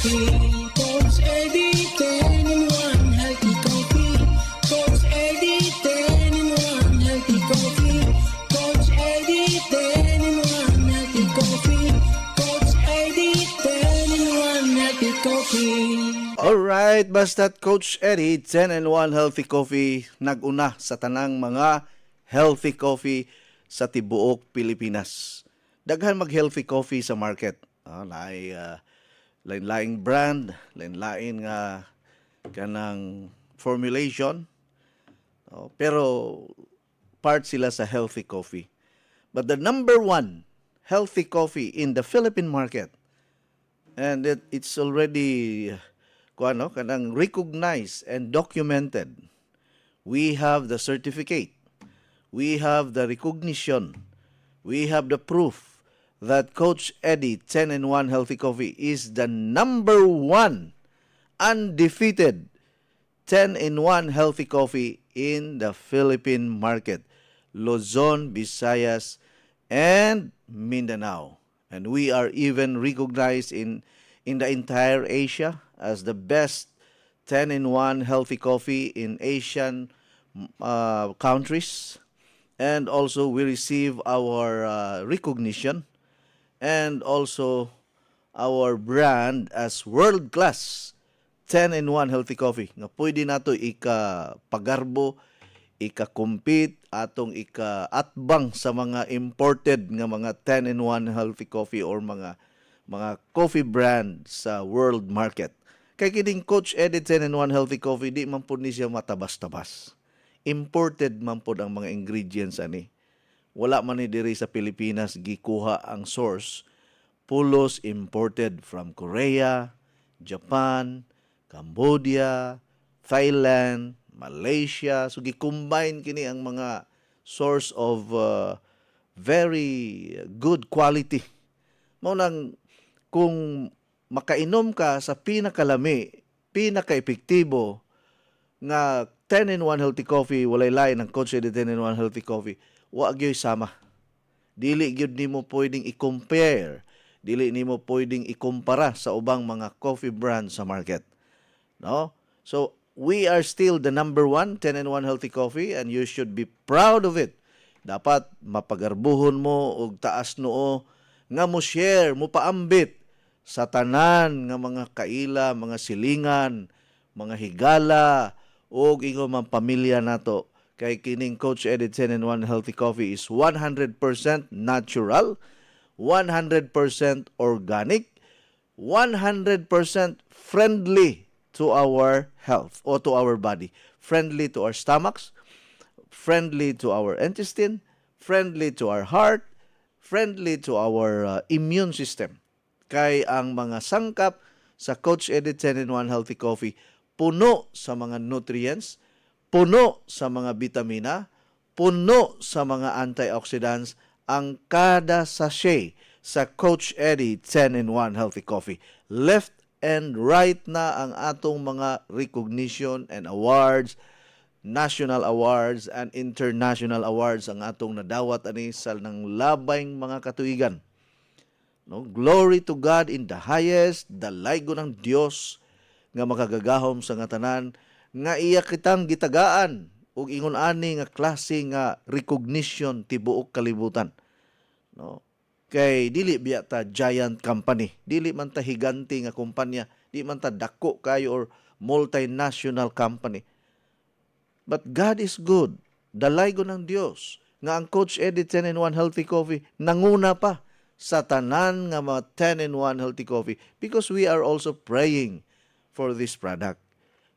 Coffee. Coach Eddie, 10 in 1 healthy coffee. Coach Eddie, 10 in 1 healthy coffee. Coach Eddie, 10 in 1 healthy coffee. Coach Eddie, 10 in 1 healthy coffee. Alright, basta't Coach Eddie, 10 and 1 healthy coffee, nag-una sa tanang mga healthy coffee sa tibuok Pilipinas. Daghan mag-healthy coffee sa market. Lain-laing brand, lain-lain nga kanang formulation. Pero part sila sa healthy coffee. But the number one healthy coffee in the Philippine market, and it's already kanang recognized and documented. We have the certificate. We have the recognition. We have the proof that Coach Eddie 10 in 1 Healthy Coffee is the number one undefeated 10 in 1 Healthy Coffee in the Philippine market. Luzon, Visayas, and Mindanao. And we are even recognized in the entire Asia as the best 10 in 1 healthy coffee in Asian countries. And also we receive our recognition and also our brand as world-class 10 in 1 healthy coffee. Nga pwede nato ika-pagarbo, ika-compete, atong ika-atbang sa mga imported nga mga 10 in 1 healthy coffee or mga coffee brand sa world market. Kay kining Coach Eddie 10 in 1 healthy coffee, di man po ni siya matabas-tabas. Imported man po ang mga ingredients ani. Wala man ni diri sa Pilipinas gikuha ang source. Pulos imported from Korea, Japan, Cambodia, Thailand, Malaysia. So gi-combine kini ang mga source of very good quality. Mao nang kung makainom ka sa pinakalami, pinaka-epektibo nga 10 in 1 healthy coffee, walay lain ng Coach Eddie 10 in 1 healthy coffee, wa gyoy sama. Dili gyud nimo pwedeng i-compare, dili nimo pwedeng ikumpara sa ubang mga coffee brands sa market. No? So, we are still the number one 10 in 1 healthy coffee and you should be proud of it. Dapat mapagarbuhon mo og taas noo nga mo share, mo paambit sa tanan nga mga kaila, mga silingan, mga higala, o ingon man pamilya nato. Kay kining Coach Eddie 10 in 1 healthy coffee is 100% natural, 100% organic, 100% friendly to our health or to our body. Friendly to our stomachs, friendly to our intestine, friendly to our heart, friendly to our immune system. Kay ang mga sangkap sa Coach Eddie 10 in 1 healthy coffee puno sa mga nutrients, puno sa mga vitamina, puno sa mga antioxidants ang kada sachet sa Coach Eddie 10 in 1 healthy coffee. Left and right na ang atong mga recognition and awards, national awards and international awards ang atong nadawat ani sa ng labayng mga katuigan. No, glory to God in the highest, dalaygo ng Dios nga makagagahom sa nga tanan nga iya kitang gitagaan ug ingon ani nga klase nga recognition tibuok kalibutan. No? Kay dili biya ta giant company, dili man ta higante nga kumpanya, di man ta dako kayo or multinational company. But God is good. Dalaygo ng Dios nga ang Coach Eddie 10 in 1 healthy coffee nanguna pa sa tanan nga mga 10 in 1 healthy coffee because we are also praying for this product.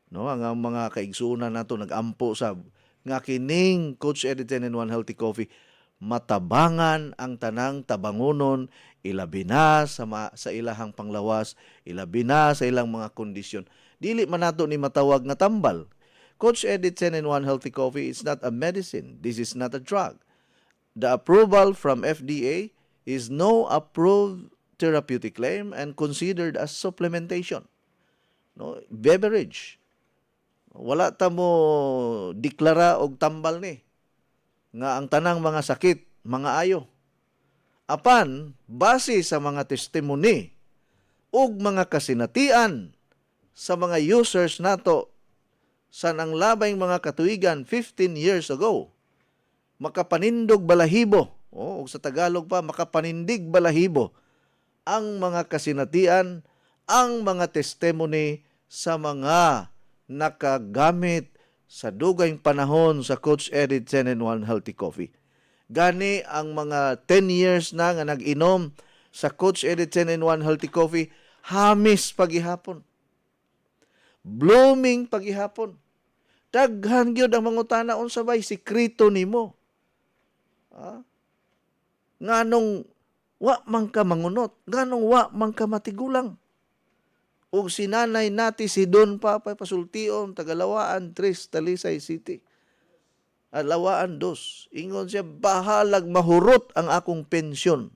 No, ang mga kaigsuonan nato nagampo sa nga kining Coach Eddie 10 in 1 healthy coffee matabangan ang tanang tabangonon, ilabi na sa ilahang panglawas, ilabi na sa ilang mga kondisyon. Dili man nato ni matawag nga tambal. Coach Eddie 10 in 1 healthy coffee is not a medicine. This is not a drug. The approval from FDA is no approved therapeutic claim and considered as supplementation. No, beverage. Wala ta mo deklara og tambal ni nga ang tanang mga sakit mga ayo. Apan base sa mga testimony ug mga kasinatian sa mga users nato sa nang labing mga katuigan 15 years ago. Makapanindog balahibo, ug sa Tagalog pa, makapanindig balahibo ang mga kasinatian, ang mga testimony sa mga nakagamit sa dugayng panahon sa Coach Eddie 10-in-1 Healthy Coffee. Gani ang mga 10 years na nga nag-inom sa Coach Eddie 10-in-1 Healthy Coffee, hamis pagihapon. Blooming pagihapon. Daghan gyud ang mangutana unsa bay sikreto nimo. Nganong wa man ka mangunot, nganong wa man ka matigulang. Ug sinanay nati si Don Papay Pasultion, Tagalawaan 3, Talisay City. Lawaan 2. Ingon siya, bahalag mahurot ang akong pensyon.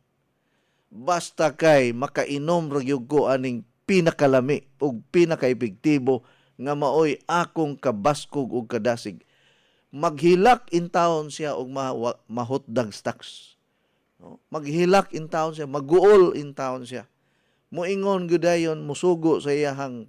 Basta kay makainom ragyog ko aning pinakalami ug pinakaepektibo nga maoy akong kabaskog ug kadasig. Maghilak in town siya og mahotdag stocks. No? Maghilak in town siya, maguol in town siya. Moingon gyudayon musugo sa iyahang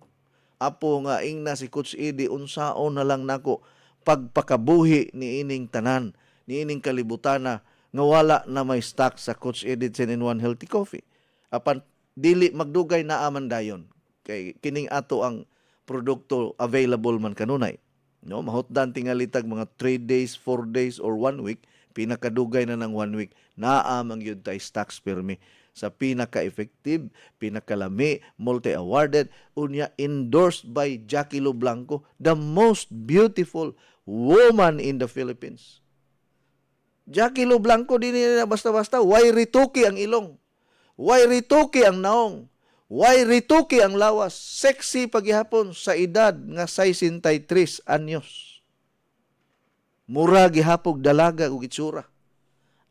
apo nga ingna si Coach Eddie, unsaon na lang nako pagpakabuhi ni ining tanan, ni ining kalibutana nga wala na may stock sa Coach Eddie 10-in-1 Healthy Coffee. Apan dili magdugay na aman dayon kay kining ato ang produkto available man kanunay. No, mahutdan tingalitag mga 3 days, 4 days or 1 week, pinakadugay na ng 1 week, naa man gyud tay stocks pirmi sa pinaka-effective, pinakalami, multi-awarded, unya endorsed by Jackie Lo Blanco, the most beautiful woman in the Philippines. Jackie Lo Blanco, di nila basta-basta, way rituki ang ilong, way rituki ang naong, way rituki ang lawas, sexy paghihapon sa edad nga 63 anyos. Mura gihapog dalaga ug itsura.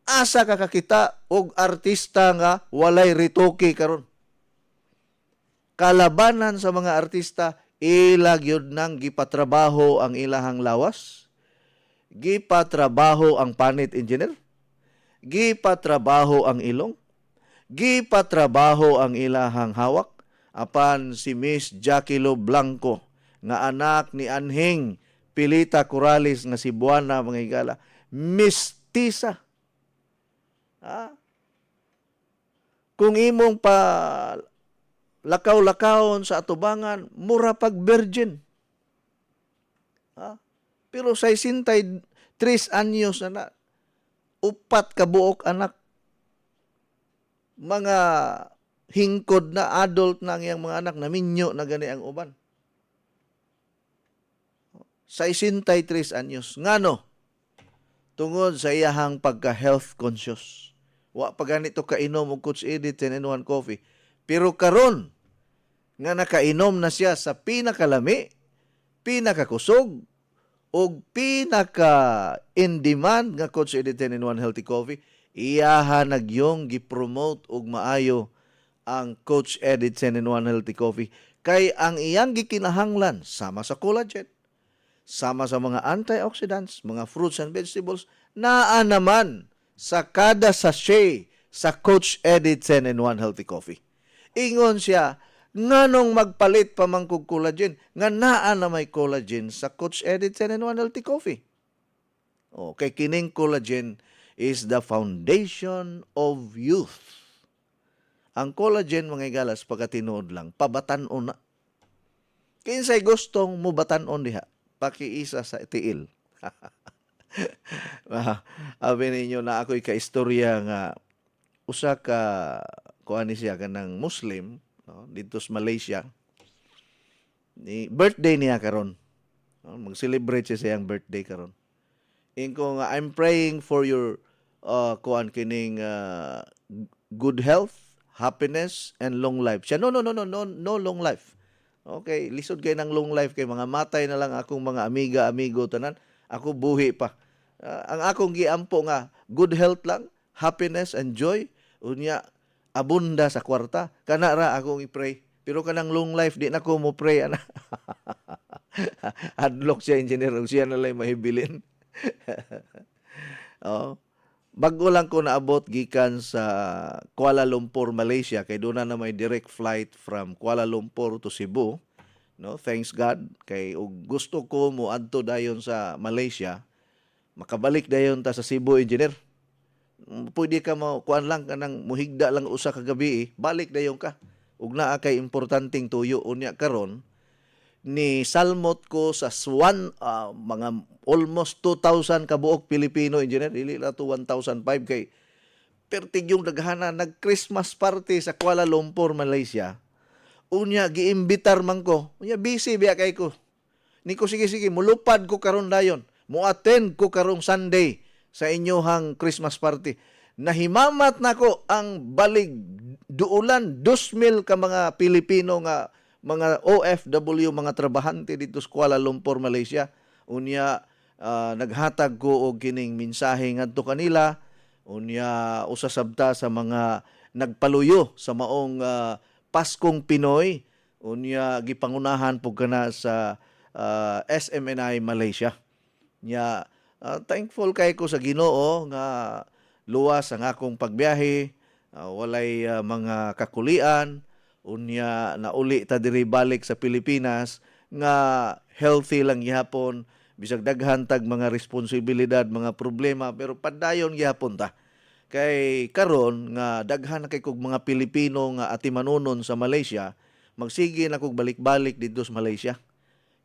Asa ka kakita og artista nga walay rituki karon. Kalabanan sa mga artista, ila gyud nang gipatrabaho ang ilahang lawas, gipatrabaho ang panit engineer, gipatrabaho ang ilong, gipatrabaho ang ilahang hawak. Apan si Miss Jackie Lo Blanco nga anak ni Anhing Pilita Corrales nga Cebuana, mga higala, mistisa. Kung imong pa lakaw-lakawon sa atubangan, mura pag virgin. Pero 63 anyos na, upat ka buok anak, mga hingkod na adult na ang iyang mga anak, naminyo na gani ang uban. 63 anyos. Ngano? Tungod sa iyahang pagka-health conscious. Wa pa ganito kainom og Coach Eddie 10-in-1 Coffee. Pero karon nga nakainom na siya sa pinakalami, pinakakusog, o pinaka-in-demand nga Coach Eddie 10-in-1 Healthy Coffee, iyaha nagyong gipromote og maayo ang Coach Eddie 10-in-1 Healthy Coffee. Kay ang iyang gikinahanglan, sama sa collagen, sama sa mga antioxidants, mga fruits and vegetables, naa naman sa kada sachet sa Coach Eddie 10-in-1 Healthy Coffee. Ingon siya, nganong magpalit pa man kog collagen, nga naa na may collagen sa Coach Eddie 10-in-1 Healthy Coffee. Okay, kining collagen is the foundation of youth. Ang collagen, mga igalas, pagkatinuod lang, pabatan-on na. Kinsay gustong mo batan-on diha, pakiisa sa tiil. Abi ninyo na ako'y kaistorya nga usa ka kuan siya kanang Muslim, no, dito sa Malaysia. Ni birthday niya karon. No, mag-celebrate siya sa iyang birthday karon. Inko nga, I'm praying for your kuan kining good health, happiness and long life. Siya no long life. Okay, lisod kay ng long life kay mga matay na lang akong mga amigo tanan. Ako buhi pa. Ang akong giampo nga good health lang, happiness and joy, unya abunda sa kwarta. Kana ra akong i-pray. Pero kanang long life di na ko mo pray ana. Adlock siya engineer, siya na lang mahibilin. Oh. bago lang ko naabot gikan sa Kuala Lumpur, Malaysia, kay doon na may direct flight from Kuala Lumpur to Cebu. No, thanks God kay ug gusto ko mo adto dayon sa Malaysia, makabalik dayon ta sa Cebu, engineer. Pwede ka mo kuan lang kanang muhigda lang usa ka gabi, balik dayon ka. Ug naa kay importanteng tuyo unya karon ni salmot ko sa mga almost 2,000 kabuok Pilipino, engineer, dili la to 1,005 kay pertig yung daghana nag-Christmas party sa Kuala Lumpur, Malaysia. Unya giimbitar man ko. Unya busy biya kay ko. Niko sige mulupad ko karon dayon. Mo-attend ko karong Sunday sa inyohang Christmas party. Nahimamat nako ang balig duulan 2,000 ka mga Pilipino nga mga OFW, mga trabahante dito sa Kuala Lumpur, Malaysia. Unya naghatag ko og kining mensahe ngadto kanila. Unya usa sabta sa mga nagpaluyo sa maong Paskong Pinoy. Unya gipangunahan pug kana sa SMNI Malaysia. Nya thankful kay ko sa Ginoo nga luwas ang akong pagbiyahe, walay mga kakulian. Unya nauli ta diri balik sa Pilipinas nga healthy lang gihapon, bisag daghan tag mga responsibilidad, mga problema, pero padayon gihapon ta. Kay karon nga daghan na kay kog mga Pilipino nga atimanunon sa Malaysia, magsige na kog balik-balik dito sa Malaysia.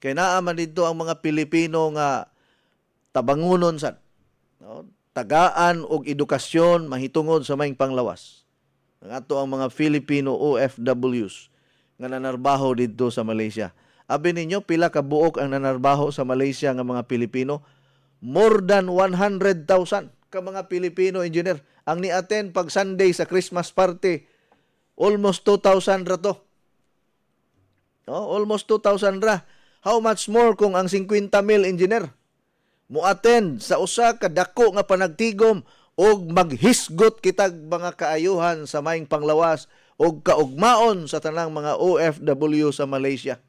Kay naa man dito ang mga Pilipino nga tabangunon sad, no? Tagaan og edukasyon mahitungod sa maing panglawas. Ang ato ang mga Filipino OFWs nga nanarbaho dito sa Malaysia. Abi ninyo, pila ka buok ang nanarbaho sa Malaysia nga mga Pilipino? More than 100,000 ka mga Pilipino, engineer. Ang ni-attend pag Sunday sa Christmas party, almost 2,000 ra to. No? Almost 2,000 ra. How much more kung ang 50,000, engineer? Mo-attend sa usa ka dako nga panagtigom og maghisgot kitag mga kaayuhan sa maing panglawas og kaugmaon sa tanang mga OFW sa Malaysia.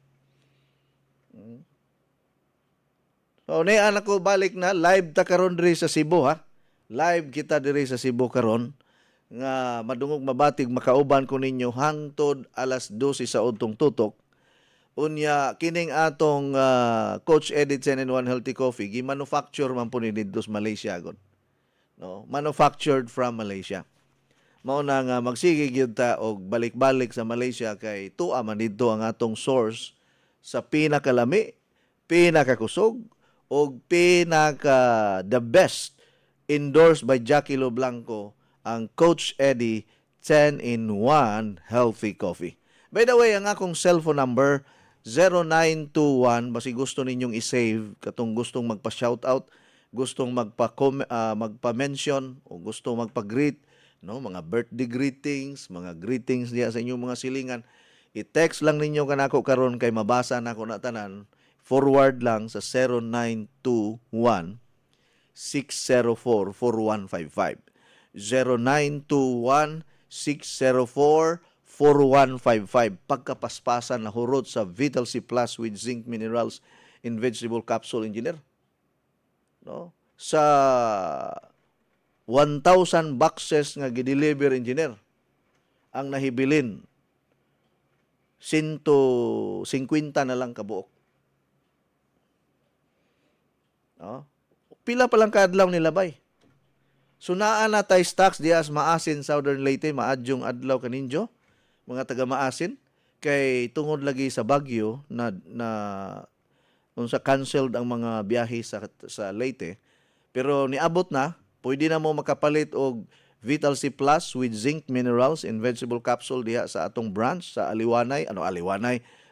So, niyan ako balik na live ta karon diri sa Cebu, ha. Live kita diri sa Cebu karon nga madungog mabatig makauban ko ninyo hangtod alas 12 sa udtong tutok. Unya kining atong Coach Eddie 10-in-1 Healthy Coffee gi-manufacture man po ni dito sa Malaysia god. No, manufactured from Malaysia. Mao na nga magsige gyud ta og balik-balik sa Malaysia kay tuwa man didto ang atong source sa pinakalami, pinakakusog og pinaka the best, endorsed by Jackie Lo Blanco, ang Coach Eddie 10-in-1 Healthy Coffee. By the way, ang akong cellphone number 0921, basi gusto ninyong i-save katong gustong magpa-shoutout, gustong magpa-mention o gustong magpa-greet, no, mga birthday greetings, mga greetings diya sa inyong mga silingan, i-text lang ninyo kanako karon kay mabasa nako na tanan. Forward lang sa 0921 604 4155. 0921 604 4155. Pagkapaspasan na hurot sa Vital C Plus with zinc minerals in vegetable capsule, engineer. No? Sa 1,000 boxes nga gideliver, engineer, ang nahibilin 150 na lang kabuok. No? Pila pa lang kaadlaw nilabay. So naa na tay stocks dias Maasin, Southern Leyte, maadyong adlaw kaninjo, mga taga Maasin, kay tungod lagi sa bagyo na unsa canceled ang mga biyahe sa Leyte. Pero niabot na, pwede na mo makapalit og Vital C Plus with zinc minerals in vegetable capsule diha sa atong branch sa Aliwanay,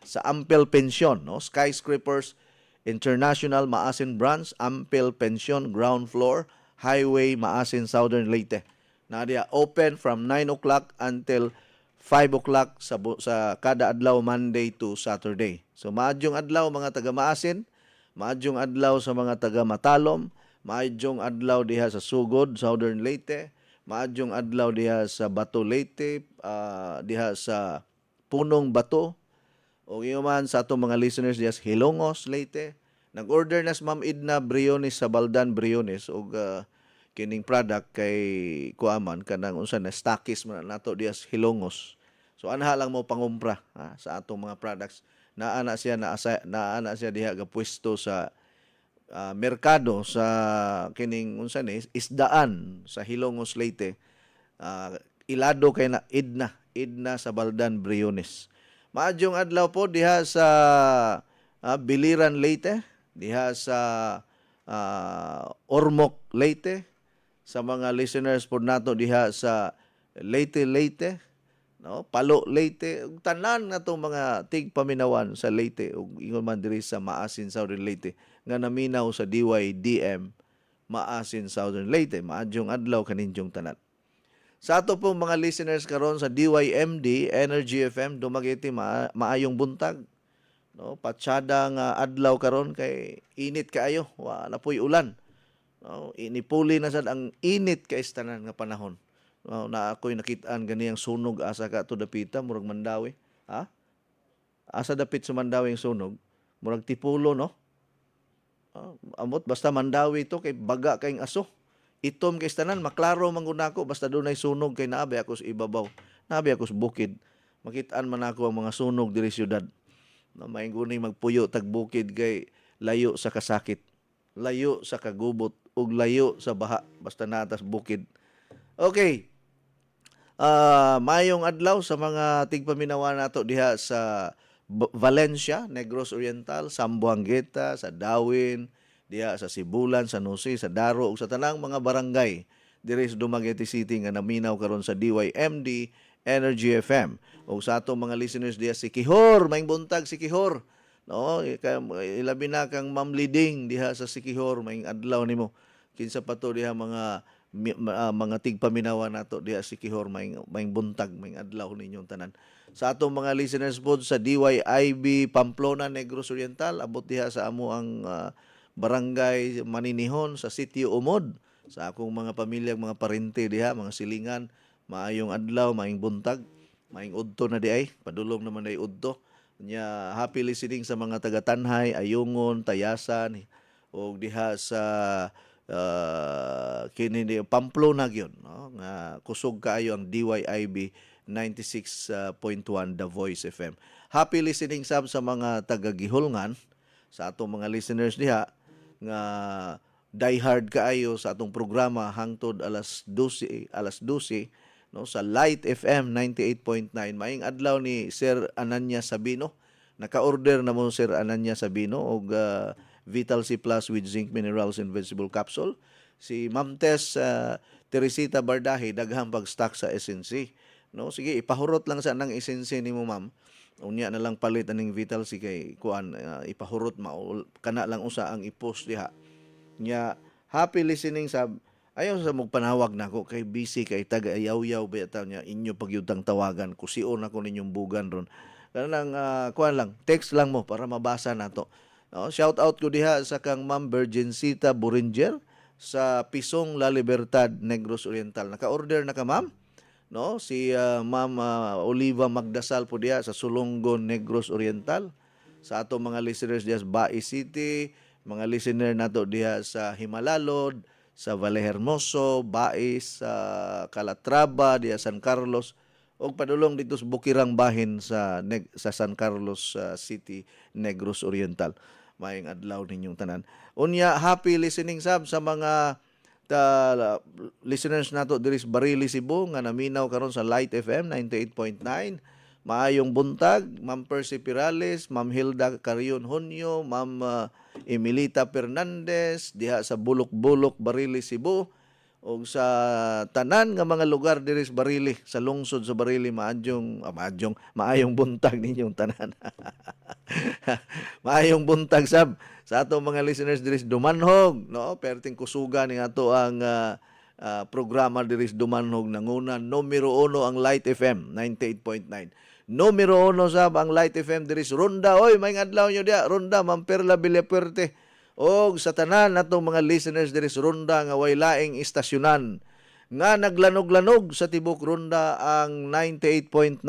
sa Ampel Pension, no? Skyscrapers International Maasin Branch, Ampel Pension, ground floor, Highway Maasin, Southern Leyte. Na diya open from 9 o'clock until 5 o'clock sa kada adlaw, Monday to Saturday. So maadyong adlaw mga taga Maasin, maadyong adlaw sa mga taga Matalom, maadyong adlaw diha sa Sugod, Southern Leyte, maadyong adlaw diha sa Bato, Leyte, diha sa Punong Bato, o man sa atong mga listeners diha sa Hilongos, Leyte. Nag-order na si Ma'am Edna Briones sa Baldan Briones og kining product kay kuaman kanang unsa na stockist man nato diya sa Hilongos. So anha lang mo pangumpra sa atong mga products. Naana siya diha ga pwesto sa merkado sa kining unsa ni isdaan sa Hilongos Leyte. Ilado kay na idna sa Baldan Briones. Maadyong adlaw po diha sa Biliran Leyte, diha sa Ormoc Leyte, sa mga listeners po nato diha sa Leyte, no? Palo Leyte, ug tanan nga tong mga tigpaminawan sa Leyte ug ingon man diri sa Maasin Southern Leyte nga naminaw sa DYDM Maasin Southern Leyte. Maadyong adlaw kaninjong tanan. Sa ato pong mga listeners karon sa DYMD Energy FM dumagiti maayong buntag, no? Patsyada nga adlaw karon kay init kaayo, wala poy ulan, no? Inipuli na sad ang init kay tanan nga panahon. No, na ako'y nakit-an ganiyang sunog asa ka to dapita murag Mandawi. Asa dapit sa Mandawi ang sunog, murag Tipulo, no? Amot basta Mandawi to kay baga kayong aso. Itom kay tanan maklaro man gud nako basta dunay sunog kay naabi ako sa ibabaw. Naabi ako sa bukid. Makit-an man ako ang mga sunog diri syudad. No, mainguni magpuyo tag bukid kay layo sa kasakit, layo sa kagubot ug layo sa baha basta natas bukid. Okay. Mayong adlaw sa mga tigpaminawa nato diha sa Valencia, Negros Oriental, Sambuangueta, sa Dawin, diha sa Sibulan, sa Nusi, sa Daro ug sa tanang mga barangay diri sa Dumaguete City nga naminaw karon sa DYMD Energy FM. Ug sa atong mga listeners diha si Kihor, maayong buntag si Kihor. No, ilabi na kang Ma'am Liding diha sa Sikihor, maayong adlaw nimo. Kinsa pa to diha mga tigpaminawa nato diha si Kihor, maayong buntag, maayong adlaw ninyong tanan. Sa atong mga listeners po sa DYIB Pamplona, Negros Oriental, abot diha sa amo ang barangay Maninihon sa Sitio Umod. Sa akong mga pamilyang mga parente diha, mga silingan, maayong adlaw, maayong buntag, maayong udto na diay, padulong naman ay udto. Nya happy listening sa mga taga-Tanhay, Ayungon, Tayasan o diha sa kini Pamplona gyud, no? Nga kusog kaayo ang DYIB 96.1 The Voice FM. Happy listening sa mga taga-Gihulngan, sa atong mga listeners diha nga diehard kaayo sa atong programa hangtod alas 12 no, sa Light FM 98.9. Maayong adlaw ni Sir Ananya Sabino. Naka-order na mo Sir Ananya Sabino og Vital C Plus with zinc minerals and vegetable capsule. Si Ma'am Tess Teresita Bardahe daghang pag-stock sa SNC. No, sige ipahurot lang sa nang SNC nimo ma'am. Unya na lang palit aning Vital C kay kuan ipahurot kana lang usa ang i-post diha. Nya happy listening sa ayaw sa magpanawag nako kay busy kay taga-ayaw-yaw ba taw niya inyo pagyutang tawagan kusion ako ninyong bugan ron. Kanang kuan lang text lang mo para mabasa nato. No, shout out ko diha sa kang Ma'am Virgencita Buringer sa Pisong La Libertad, Negros Oriental. Naka-order na ka ma'am? No, si Ma'am Oliva Magdasal po diha sa Sulonggon, Negros Oriental. Sa ato mga listeners diha sa Bai City, mga listener nato diha sa Himalalod, sa Vallehermoso, Bais, sa Calatrava, diha San Carlos, og padulong dito sa Bukirang Bahin sa San Carlos City, Negros Oriental. Maayong adlaw ninyong tanan. Unya happy listening sa mga listeners nato diri sa Barili, Cebu nga naminaw karon sa Light FM 98.9. Maayong buntag, Ma'am Percy Pirales, Ma'am Hilda Carion Hunyo, Ma'am Emilita Fernandez diha sa Bulok-Bulok, Barili, Cebu. O sa tanan nga mga lugar diri sa Barili, sa lungsod sa Barili, maayong buntag ninyong tanan. Maayong buntag sab sa atong mga listeners diri sa Dumanhog, no? Perting kusugan ni ato ang programa diri sa Dumanhog nanguna numero 1 ang Light FM 98.9. Numero 1 sab ang Light FM diri sa Ronda. Oy, may adlaw nyo dia, Ronda, Ma'am Perla Villapuerte. Og sa tanan natong mga listeners diri sa Ronda nga way laing istasyonan nga naglanog-lanog sa tibok Ronda ang 98.9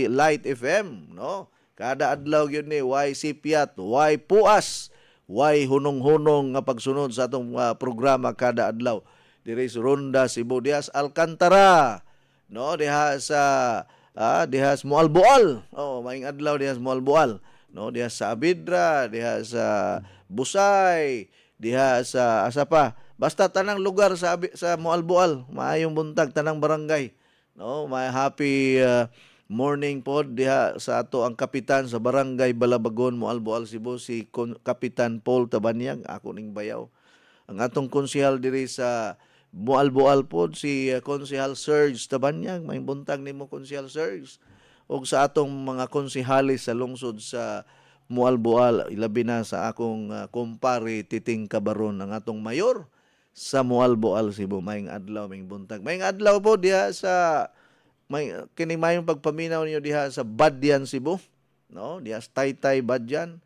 Light FM, no? Kada adlaw gyud ni way sipiat, way puas, way hunong-hunong nga pagsunod sa atong programa kada adlaw. diri sa Ronda, Cebu, diha sa Alcantara, no, diha sa Mualboal. Oh, maing adlaw diha sa Mualboal, no, diha sa Abidra, diha sa Busay, diha sa asa pa. Basta tanang lugar sa Mualboal, maayong buntag tanang barangay. No, may happy morning pod diha sa ato ang kapitan sa Barangay Balabagon, Mualboal, Cebu, si Kapitan Paul Tabanyag, ako ning bayaw. Ang atong konsehal diri sa Mualboal pod si Konsehal Serge Tabanyag, may buntag nimo Konsehal Serge. Og sa atong mga konsehalis sa lungsod sa Mualboal, ilabi na sa akong kumpare Titing Cabaron, ang atong mayor sa Mualboal, Cebu. Maayong adlaw, maayong buntag. Maayong adlaw po diha sa kini mayong pagpaminaw niyo diha sa Badyan, Cebu, no, diha sa Taytay Badyan,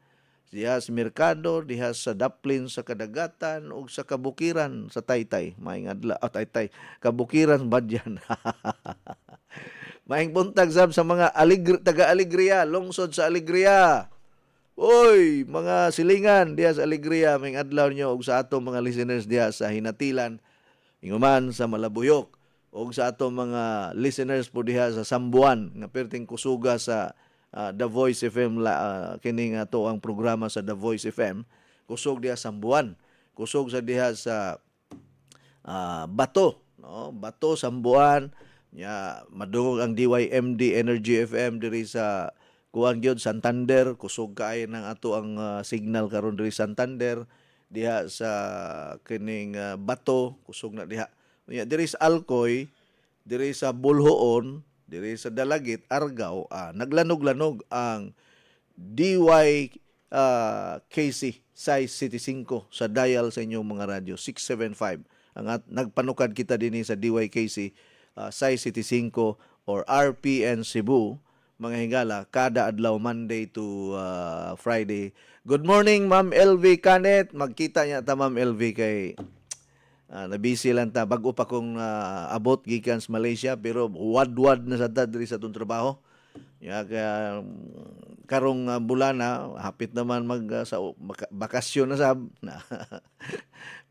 diha sa Merkado, diha sa Daplin sa Kadagatan ug sa Kabukiran sa Taytay. Maayong adlaw, Taytay, Kabukiran Badyan. Maayong buntag sab sa mga taga Alegria, lungsod sa Alegria. Oy, mga silingan diha sa Alegria, maayong adlaw niyo ug sa atong mga listeners diha sa Hinatilan, inguman sa Malabuyok, o sa ato mga listeners po diha sa Sambuan nga perting kusuga sa The Voice FM kining ato ang programa sa The Voice FM, kusog diha Sambuan, kusog sa diha sa Bato, no, Bato, Sambuan, nya madungog ang DYMD Energy FM diri sa kuan gyud Santander, kusog kaayo ng ato ang signal karon diri Santander, diha sa kining Bato, kusog na diha. Diri sa Alcoy, diri sa Bulhoon, diri sa Dalagit, Argao, naglanog-lanog ang DYKC size City 5 sa dial sa inyong mga radyo 675. Nagpanukad kita dinhi sa DYKC size City 5 or RPN Cebu, mga hingala, kada adlaw Monday to Friday. Good morning, Ma'am LV Canet. Magkita niya ta, Ma'am LV, kay nabisi lang ta, bago pa kong abot gikan sa Malaysia, pero wad-wad na sa diri sa itong trabaho. Kaya karong bulan na, hapit naman bakasyon na sab.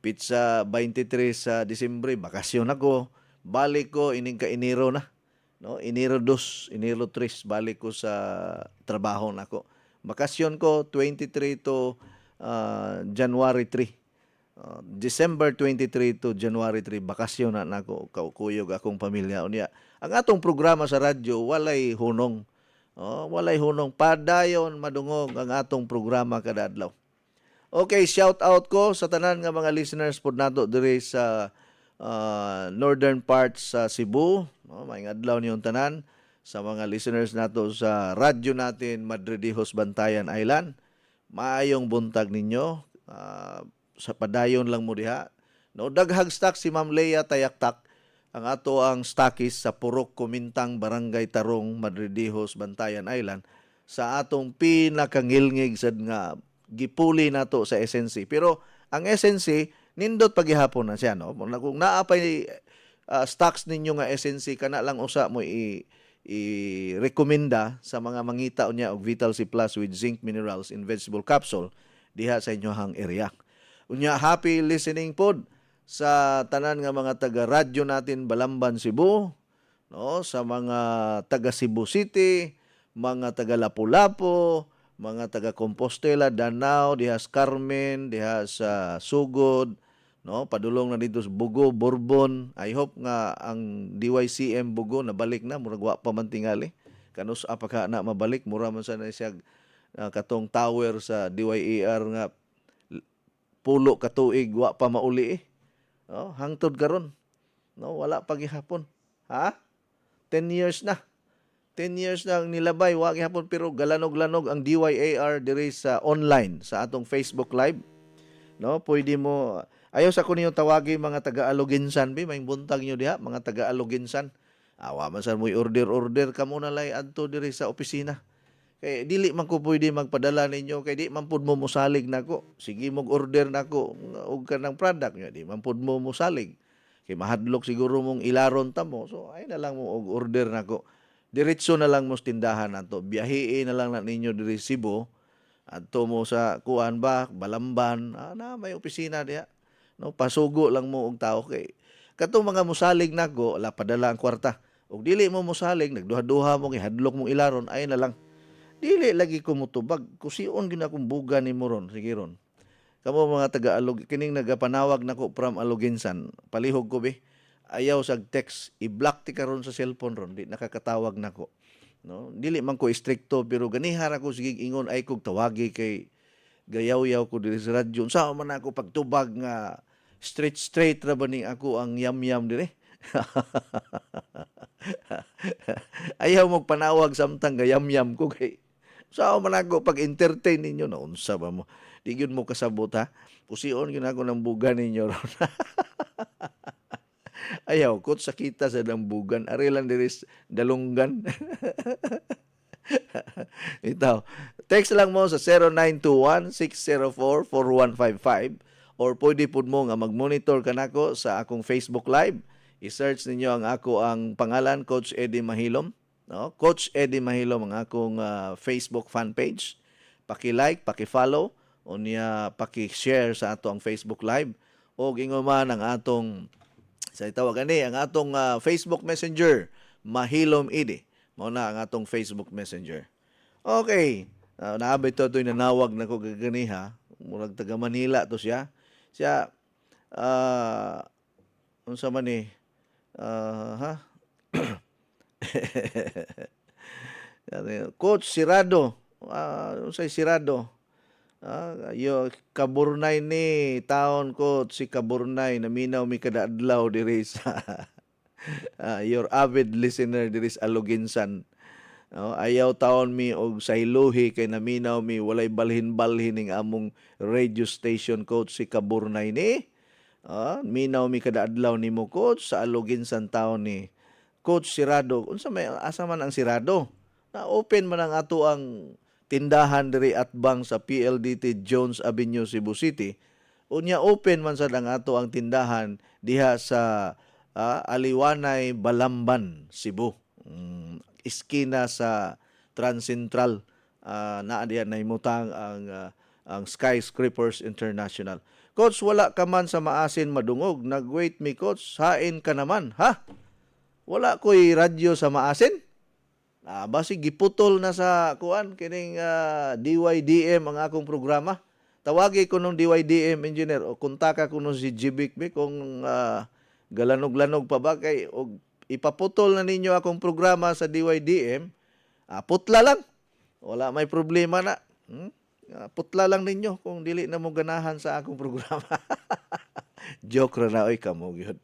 Pizza 23 sa Disyembre, bakasyon ako. Balik ko, ining ka Enero na. No? Enero 2, Enero 3, balik ko sa trabaho nako. Bakasyon ko 23 to January 3. December 23 to January 3, bakasyon na nako, kaukuyog akong pamilya unya. Ang atong programa sa radyo walay hunong. Walay hunong, padayon madungog ang atong programa kada adlaw. Okay, shout out ko sa tanan nga mga listeners pod nato diri sa northern parts sa Cebu. Maayong adlaw niyong tanan sa mga listeners nato sa radyo natin Madridijos, Bantayan Island. Maayong buntag ninyo. Sa padayon lang mo diha. No, daghag stock si Ma'am Leia Tayaktak, ang ato ang stockist sa Purok Kumintang, Barangay Tarong, Madridijos, Bantayan Island, sa atong pinakangilngig sad nga gipuli nato sa SNC. Pero ang SNC nindot paghihapon na siya, no. Kung naapay stocks ninyo nga SNC, kana lang usa mo i-rekomenda sa mga mangita unya og Vital C Plus with zinc minerals in vegetable capsule diha sa inyohang area. Unya, happy listening pod sa tanan nga mga taga-radyo natin Balamban, Cebu, no, sa mga taga Cebu City, mga taga Lapu-Lapu, mga taga Compostela, Danao, diha sa Carmen, diha sa Sugod, no, padulong na dito sa Bugo, Bourbon. I hope nga ang DYCM Bugo nabalik na, murag wa pa man tingali. Kanus apaka na mabalik, mura man sana siya katong tower sa DYER nga pulo katuig wa pa mauli eh. Hangtod karon. No, wala pa gihapon. 10 years na. 10 years na ang nilabay, wa gihapon, pero galanog-lanog ang DYAR diri sa online sa atong Facebook Live. No, pwede mo ayaw sa ko ninyo tawagi mga taga-Aluginsan, may buntag niyo diha, mga taga-Aluginsan. Awa man sa mo order ka muna lay adto diri sa opisina. Kay dili man ko pwede magpadala ninyo, kay di man pud mo musalig nako. Sige mog order nako og kanang product nyo, di man pud mo musalig. Kay mahadlok siguro mong ilaron ta mo. So ay na lang mo og order nako. Diretso na lang mo sa tindahan nato. Biyahiin na lang na ninyo diri Cebu. Adto mo sa kuan ba, Balamban, na may opisina diha. No, pasugo lang mo og tao kay Katong mga musalig nako, ala padala ang kwarta. Ug dili mo musalig, nagduha-duha mo ihadlok mong ilaron, ay na lang. Dili lagi ko mutubag. Kusion gyud akong buga ni mo ron, sige ron. Kamo mga taga-alog, kining nagapanawag nako from Aluginsan, palihog ko be. Ayaw sa text, i-block ti karon sa cellphone ron, di nakakatawag nako. No, dili man ko istrikto pero ganiha ra ko sige ingon ay kog tawagi kay gayaw-yaw ko diri sa radyo. Unsa man ako pagtubag nga straight ra ba ni ako ang yam-yam diri? Ayaw mo panawag samtang gayam-yam ko kay sa man ako pag-entertain ninyo na unsa ba mo? Di gyud mo kasabot ha. Pusion gyud ako ng buga ninyo ron. Ayaw ko sakita sa dambugan. Ari lang diri dalunggan. Ito. Text lang mo sa 0921-604-4155 or pwede po mo nga mag-monitor ka nako sa akong Facebook Live. I-search ninyo ang pangalan, Coach Eddie Mahilom. No? Coach Eddie Mahilom ang akong Facebook fan page. Paki-like, paki-follow, o niya paki-share sa ato ang Facebook Live. O gingon man ang atong, sa tawag ani, ang atong Facebook Messenger, Mahilom Eddie. Mao na ang atong Facebook Messenger. Okay. Naabay to ito'y nanawag na ko gaganiha. Murag taga Manila to siya. Siya, unsa man ni, ha? Coach Sirado. Unsay Sirado? Yo Kaburnay ni taon ko si Kaburnay naminaw mi kada adlaw diri sa your avid listener diri sa Aluginsan. Ayaw taon mi og sayluhi kay naminaw mi walay balhin-balhin ning among radio station, Coach si Kaburnay ni. Minaw mi kada adlaw nimo, Coach, sa Aluginsan taon ni Coach Sirado. Unsa may asa man ang Sirado? Na open man ang ato ang tindahan diri at bang sa PLDT Jones Avenue, Cebu City. Unya open man sad ang ato ang tindahan diha sa Aliwanay, Balamban, Cebu. Iskina sa Trans Central, naa diha nahimutang ang Skyscrapers International. Coach, wala ka man sa maasin madungog. Nag-wait me, Coach. Hain ka naman, ha? Wala ko'y radyo sa maasin? Basi giputol na sa kuan kining DYDM ang akong programa. Tawagi ko nung DYDM engineer o kuntaka ko nung si Jibik kung galanog-lanog pa ba kay og ipaputol na ninyo akong programa sa DYDM. Putla lang. Wala may problema na. Putla lang ninyo kung dili na mo ganahan sa akong programa. Joke ra na oy kamo gyud.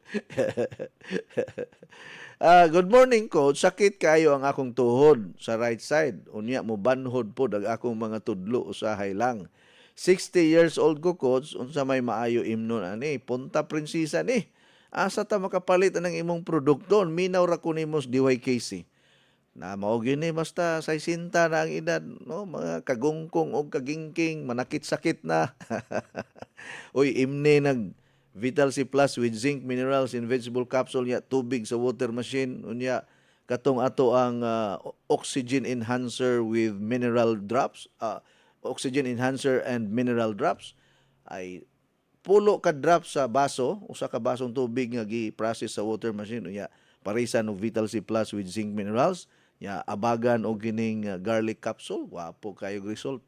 Good morning, Coach. Sakit kayo ang akong tuhod sa right side. Unya mo banhod po dag akong mga tudlo usahay lang. 60 years old ko, Coach. Unsa may maayo imnon ani? Punta prinsesa ni. Asa ta makapalit ang imong produkto? Minaw ra ko nimo DYKC. Na mao gyud ni basta 60 na ang edad, no? Mga kagungkong o kagingking, manakit-sakit na. Uy, imne nag Vital C Plus with zinc minerals in vegetable capsule ya tubig sa water machine unya katong ato ang oxygen enhancer with mineral drops, oxygen enhancer and mineral drops ay pulo ka drops sa baso, usa ka basong tubig nga gi-process sa water machine unya parisan og Vital C Plus with zinc minerals ya abagan og gining garlic capsule. Wapo kayo result.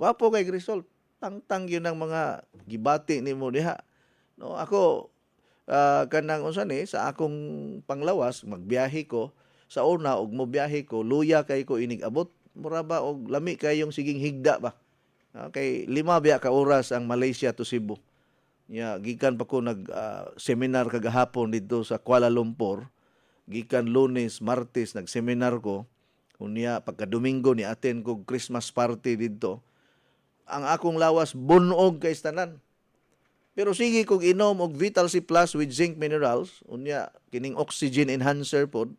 Wapo kay result. Tangtang yun ang mga gibati nimo diha. No, ako kanang unsa ni sa akong panglawas magbiyahe ko sa una og mobiyahe ko luya kay ko inig abot mura ba og lami kayong siging higda ba. Kay 5 biya ka oras ang Malaysia to Cebu. Ya gikan pa ko nag seminar kagahapon dito sa Kuala Lumpur. Gikan Lunes, Martes nag-seminar ko. Unya pagka Domingo ni attend ko Christmas party dito. Ang akong lawas bunog kay tanan. Pero sige kog inom og Vital C Plus with zinc minerals, unya kining oxygen enhancer pod,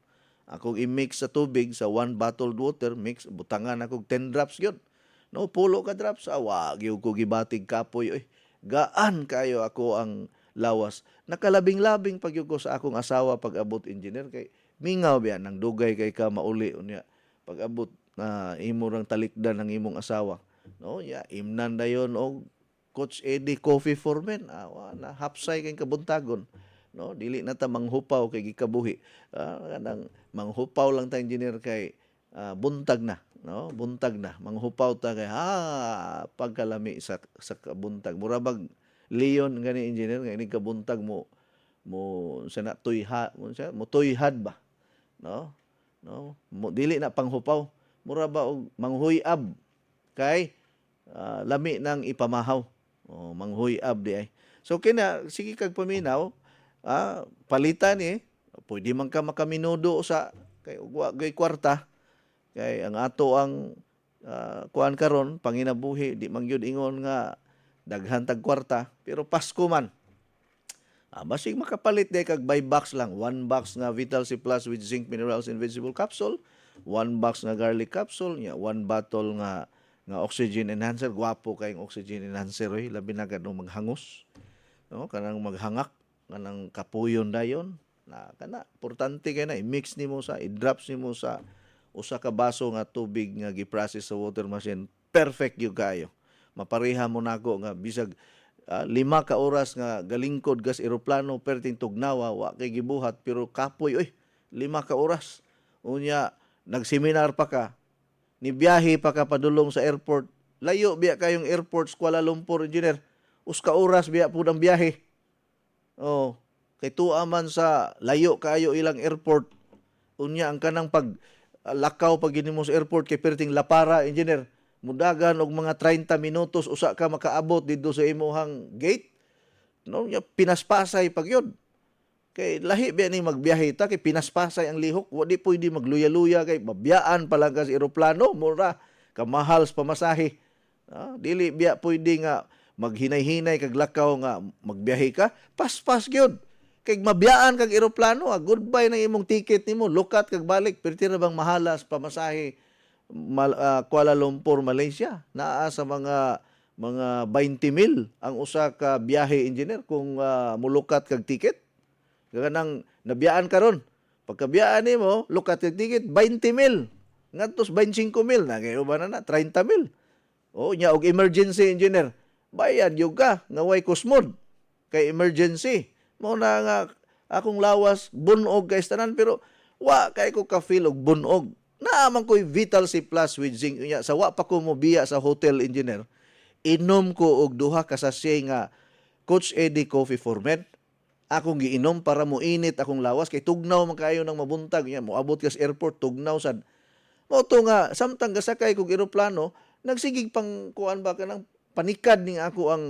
akong i-mix sa tubig sa 1 bottled water, mix butangan akong 10 drops gyud. No, pulo ka drops, wag gyud ko gibatig kapoy oy. Gaan kayo ako ang lawas. Nakalabing-labing pag ko sa akong asawa pag abot engineer kay mingaw biya nang dugay kay ka mauli unya pag abot na imo rang talikdan ng imong asawa. No, ya imnan dayon og Coach Eddie Coffee for Men. Na hapsay kay kabuntagon. no, dili na ta manghupaw kay gikabuhi. Kanang manghupaw lang ta engineer kay buntag na, no, buntag na manghupaw ta kay pagkalami sa kabuntag mura bag leon gani engineer nga ini kabuntag mo sa tuyha mo tuyhad ba, no, no, mo dili na panghupaw mura ba og manghuyab kay lami nang ipamahaw. Manghuyab di ay. So kina sige kag paminaw, palitan pwede man ka makaminudo sa kay wa gay kwarta kay ang ato ang kuan karon panginabuhi di man gyud ingon nga daghan tag kwarta pero Pasko man. Basig makapalit day kag buy box lang. 1 box nga Vital C Plus with zinc minerals and vegetable capsule, 1 box nga garlic capsule, 1 bottle nga oxygen enhancer. Gwapo kayong oxygen enhancer labi na kadong maghangos. No, kanang maghangak, kanang kapuyon dayon. Kana importante kay na i-mix nimo i-drops nimo sa usa ka baso nga tubig nga gi-process sa water machine. Perfect gyud kayo. Mapareha mo nako nga bisag 5 ka oras nga galingkod gas eroplano perting tugnawa wa kay gibuhat pero kapoy 5 ka oras. Unya nagseminar pa ka, ni biyahe pa ka padulong sa airport. Layo biya kayong airport sa Kuala Lumpur engineer. Uska oras biya pud ang biyahe. Kay tuwa man sa layo kayo ilang airport. Unya ang kanang pag lakaw pag ginimo sa airport kay perting lapara engineer. Mudagan og mga 30 minutos usa ka makaabot didto sa imuhang gate. No, pinaspasay pag yun. Kay lahi ba ni magbiyahe ta kay pinaspasay ang lihok. Wa di pwede magluya-luya kay mabiyaan pa lang ka sa eroplano, mura kamahal sa pamasahe. Dili biya pwede nga maghinay-hinay kag lakaw nga magbiyahe ka, paspas gyud. Kay mabiyaan kag eroplano, goodbye na imong ticket nimo, lukat kag balik, perti ra bang mahalas pamasahe Kuala Lumpur, Malaysia. Naa sa mga 20,000 ang usa ka biyahe engineer kung mulukat kag ticket. Ganang nabiyaan karon. Pagkabiyaan nimo, lukat kag ticket 20,000. Ngadtos 25,000 na kay uban na 30,000. Nya og emergency engineer. Bayad yung ka nga way kusmod kay emergency. Mo na nga akong lawas bunog kay tanan pero wa kay ko ka feel og bunog. Naaman ko'y Vital C Plus with zinc. Sa wa pa ko mo biya sa hotel engineer, inom ko og duha ka sachet nga Coach Eddie Coffee for Men. Akong giinom para mo init akong lawas. Kay tugnaw man kayo ng mabuntag. Mo abot ka sa airport, tugnaw sad. Mo to nga, samtang gasakay kog eroplano, nagsigig pang kuan ba ka ng panikad ning ako ang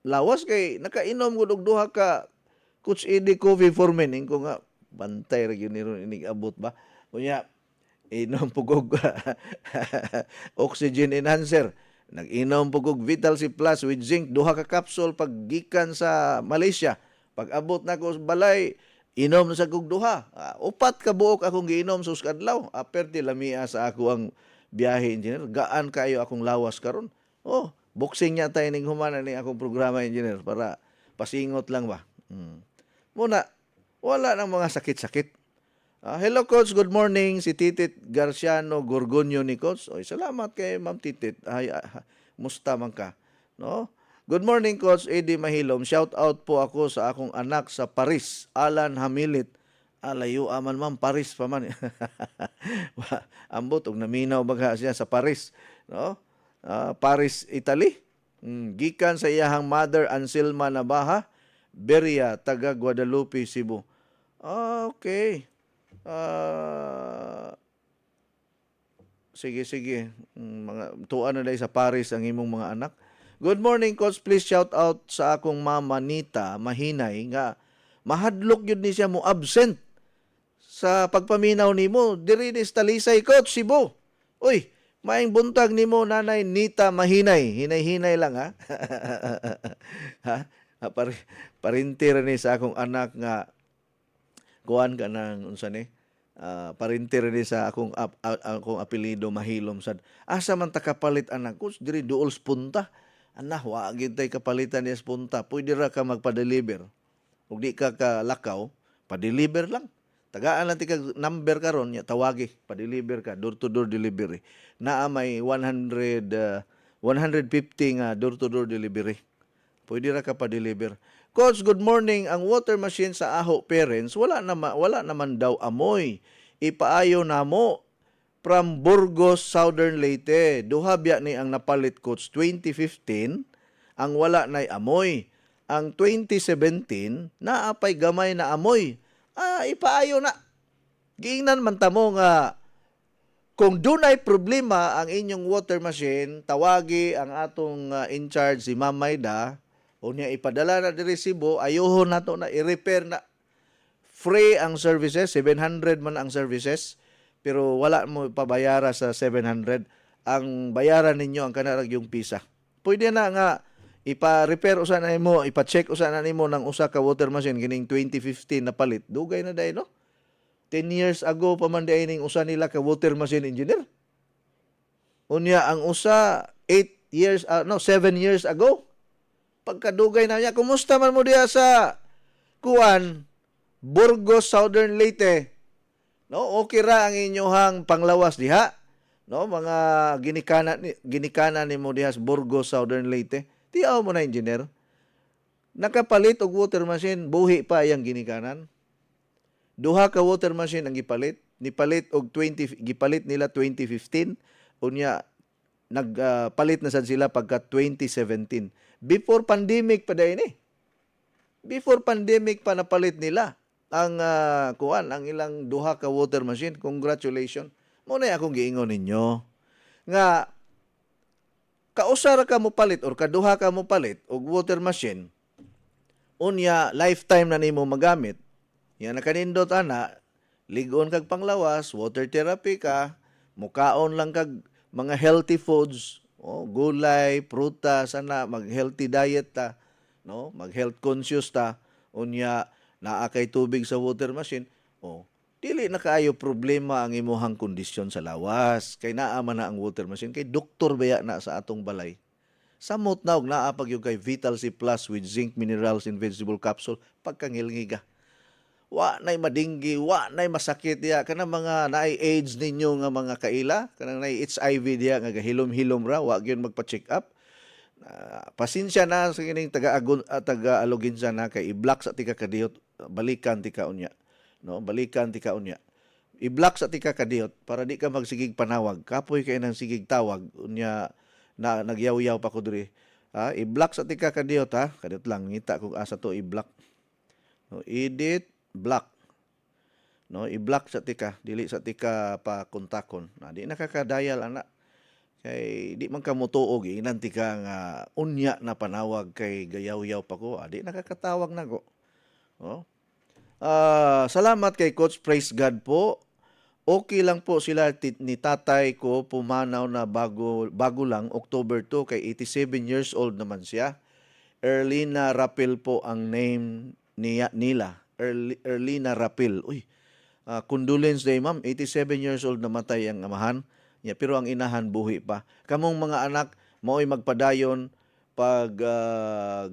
lawas. Kay nakainom ko og duha ka Coach Eddie Coffee for Men. Ko nga, bantay ra yun inig abot ba. Kunya, inom pugog oxygen enhancer. Nag-inom pugog Vital C Plus with zinc, duha ka capsule pag gikan sa Malaysia. Pag abot na ko sa balay, inom sa kog duha. 4 ka buok akong giinom sa uskadlaw. Aperte lamia sa ako ang biyahe engineer. Gaan kayo akong lawas karon. Boxing niya tayo ning humana ni akong programa engineer para pasingot lang ba. Muna, wala nang mga sakit-sakit. Hello Coach, good morning. Si Titit Garciano Gorgonio ni Coach. Salamat kay Ma'am Titit. Musta man ka, no? Good morning Coach Eddie Mahilom. Shout out po ako sa akong anak sa Paris, Alan Hamilit. Layo aman ma'am, Paris pa man. Ambot og naminaw baga siya sa Paris, no? Paris, Italy. Gikan sa iyahang mother Anselma Nabaha, Beria, taga Guadalupe, Cebu. Okay. Sige. Mga tuan na dahil sa Paris ang imong mga anak. Good morning, Coach. Please shout out sa akong mama Nita Mahinay nga mahadlok yun ni siya mo absent sa pagpaminaw nimo diri ni Talisay, Coach, Cebu. Uy, maing buntag nimo Nanay Nita Mahinay. Hinay-hinay lang ha. Parintir ni sa akong anak nga kuan ka ng unsa ni parintir ni sa akong apelyido Mahilom sad. Asa man ta kapalit anak ko diri duol punta. Wa gyud tay kapalitan ni punta. Pwede ra ka magpa-deliver. Ug di ka lakaw, pa-deliver lang. Tagaan lang ti kag number karon nya tawagi, pa-deliver ka, door to door delivery. Naa may 150 nga door to door delivery. Pwede ra ka pa-deliver. Coach, good morning. Ang water machine sa Aho Parents, wala naman daw amoy. Ipaayo namo from Burgos, Southern Leyte. Duha biya ni ang napalit, Coach, 2015, ang wala nay amoy. Ang 2017, naapay gamay na amoy. Ipaayo na. Giingnan man tamo nga kung dunay problema ang inyong water machine, tawagi ang atong in charge si Ma'am Maida, o niya ipadala na di resibo, ayuhon nato na i-repair na. Free ang services, 700 man ang services, pero wala mo pabayara sa 700. Ang bayaran ninyo ang kanarag yung pisa. Pwede na nga ipa-repair usa na nimo, ipa-check usa na nimo ng usa ka water machine kining 2015 na palit. Dugay na dai no? 10 years ago pa man dai ning usa nila ka water machine engineer. Unya ang usa 7 years ago. Pagkadugay na niya, kumusta man mo diha sa kuan Burgos, Southern Leyte? No, okay ra ang inyohang panglawas diha. No, mga ginikanan nimo diha sa Burgos, Southern Leyte. Tiyaw mo na engineer. Nakapalit og water machine, buhi pa iyang ginikanan. Duha ka water machine ang gipalit, gipalit nila 2015, unya nagpalit na sad sila pagka 2017. Before pandemic pa dahil Before pandemic pa napalit nila ang ang ilang duha ka water machine. Congratulations. Muna akong giingon ninyo nga kausara ka mo palit or kaduha ka mo palit og water machine, unya lifetime na nimo magamit. Yan nakanindot ana, ligon kag panglawas, water therapy ka, mukaon lang kag mga healthy foods, gulay, prutas, ana mag-healthy diet ta, no? Mag-health conscious ta, unya naa kay tubig sa water machine, dili na kaayo problema ang imuhang kondisyon sa lawas. Kay naa man na ang water machine, kay doktor baya na sa atong balay. Samot na og naa pag yung kay Vital C Plus with zinc minerals in vegetable capsule, pagkangilngiga. Wa nay madinggi, wa nay masakit diya kanang mga naay AIDS ninyo nga mga kaila, kanang naay HIV diya nga gahilom-hilom ra, wa gyud magpa-check up. Pasensya na sa kining taga-Aloginsa na kay i-block sa tika kadiyot, balikan tika unya. No, balikan tika unya. I-block sa tika kadiyot para di ka magsigig panawag. Kapoy kay nang sigig tawag unya na nagyaw-yaw pa ko diri. I-block sa tika kadiyot ha. Kadiyot lang ngita kung asa to i-block. No, edit block. No, i-block sa tika, dili sa tika pa kontakon. Di nakakadial ana. Kay di man ka motuog inanti ka nga unya na panawag kay gayaw-yaw pa ko. Di nakakatawag na ko. Salamat kay Coach, praise God po. Okay lang po sila ni tatay ko, pumanaw na bago lang October 2 kay 87 years old naman siya. Erlina Rapil po ang name nila. Erlina Rapil. Condolence day ma'am, 87 years old namatay ang amahan. Pero ang inahan buhi pa. Kamong mga anak mao'y magpadayon pag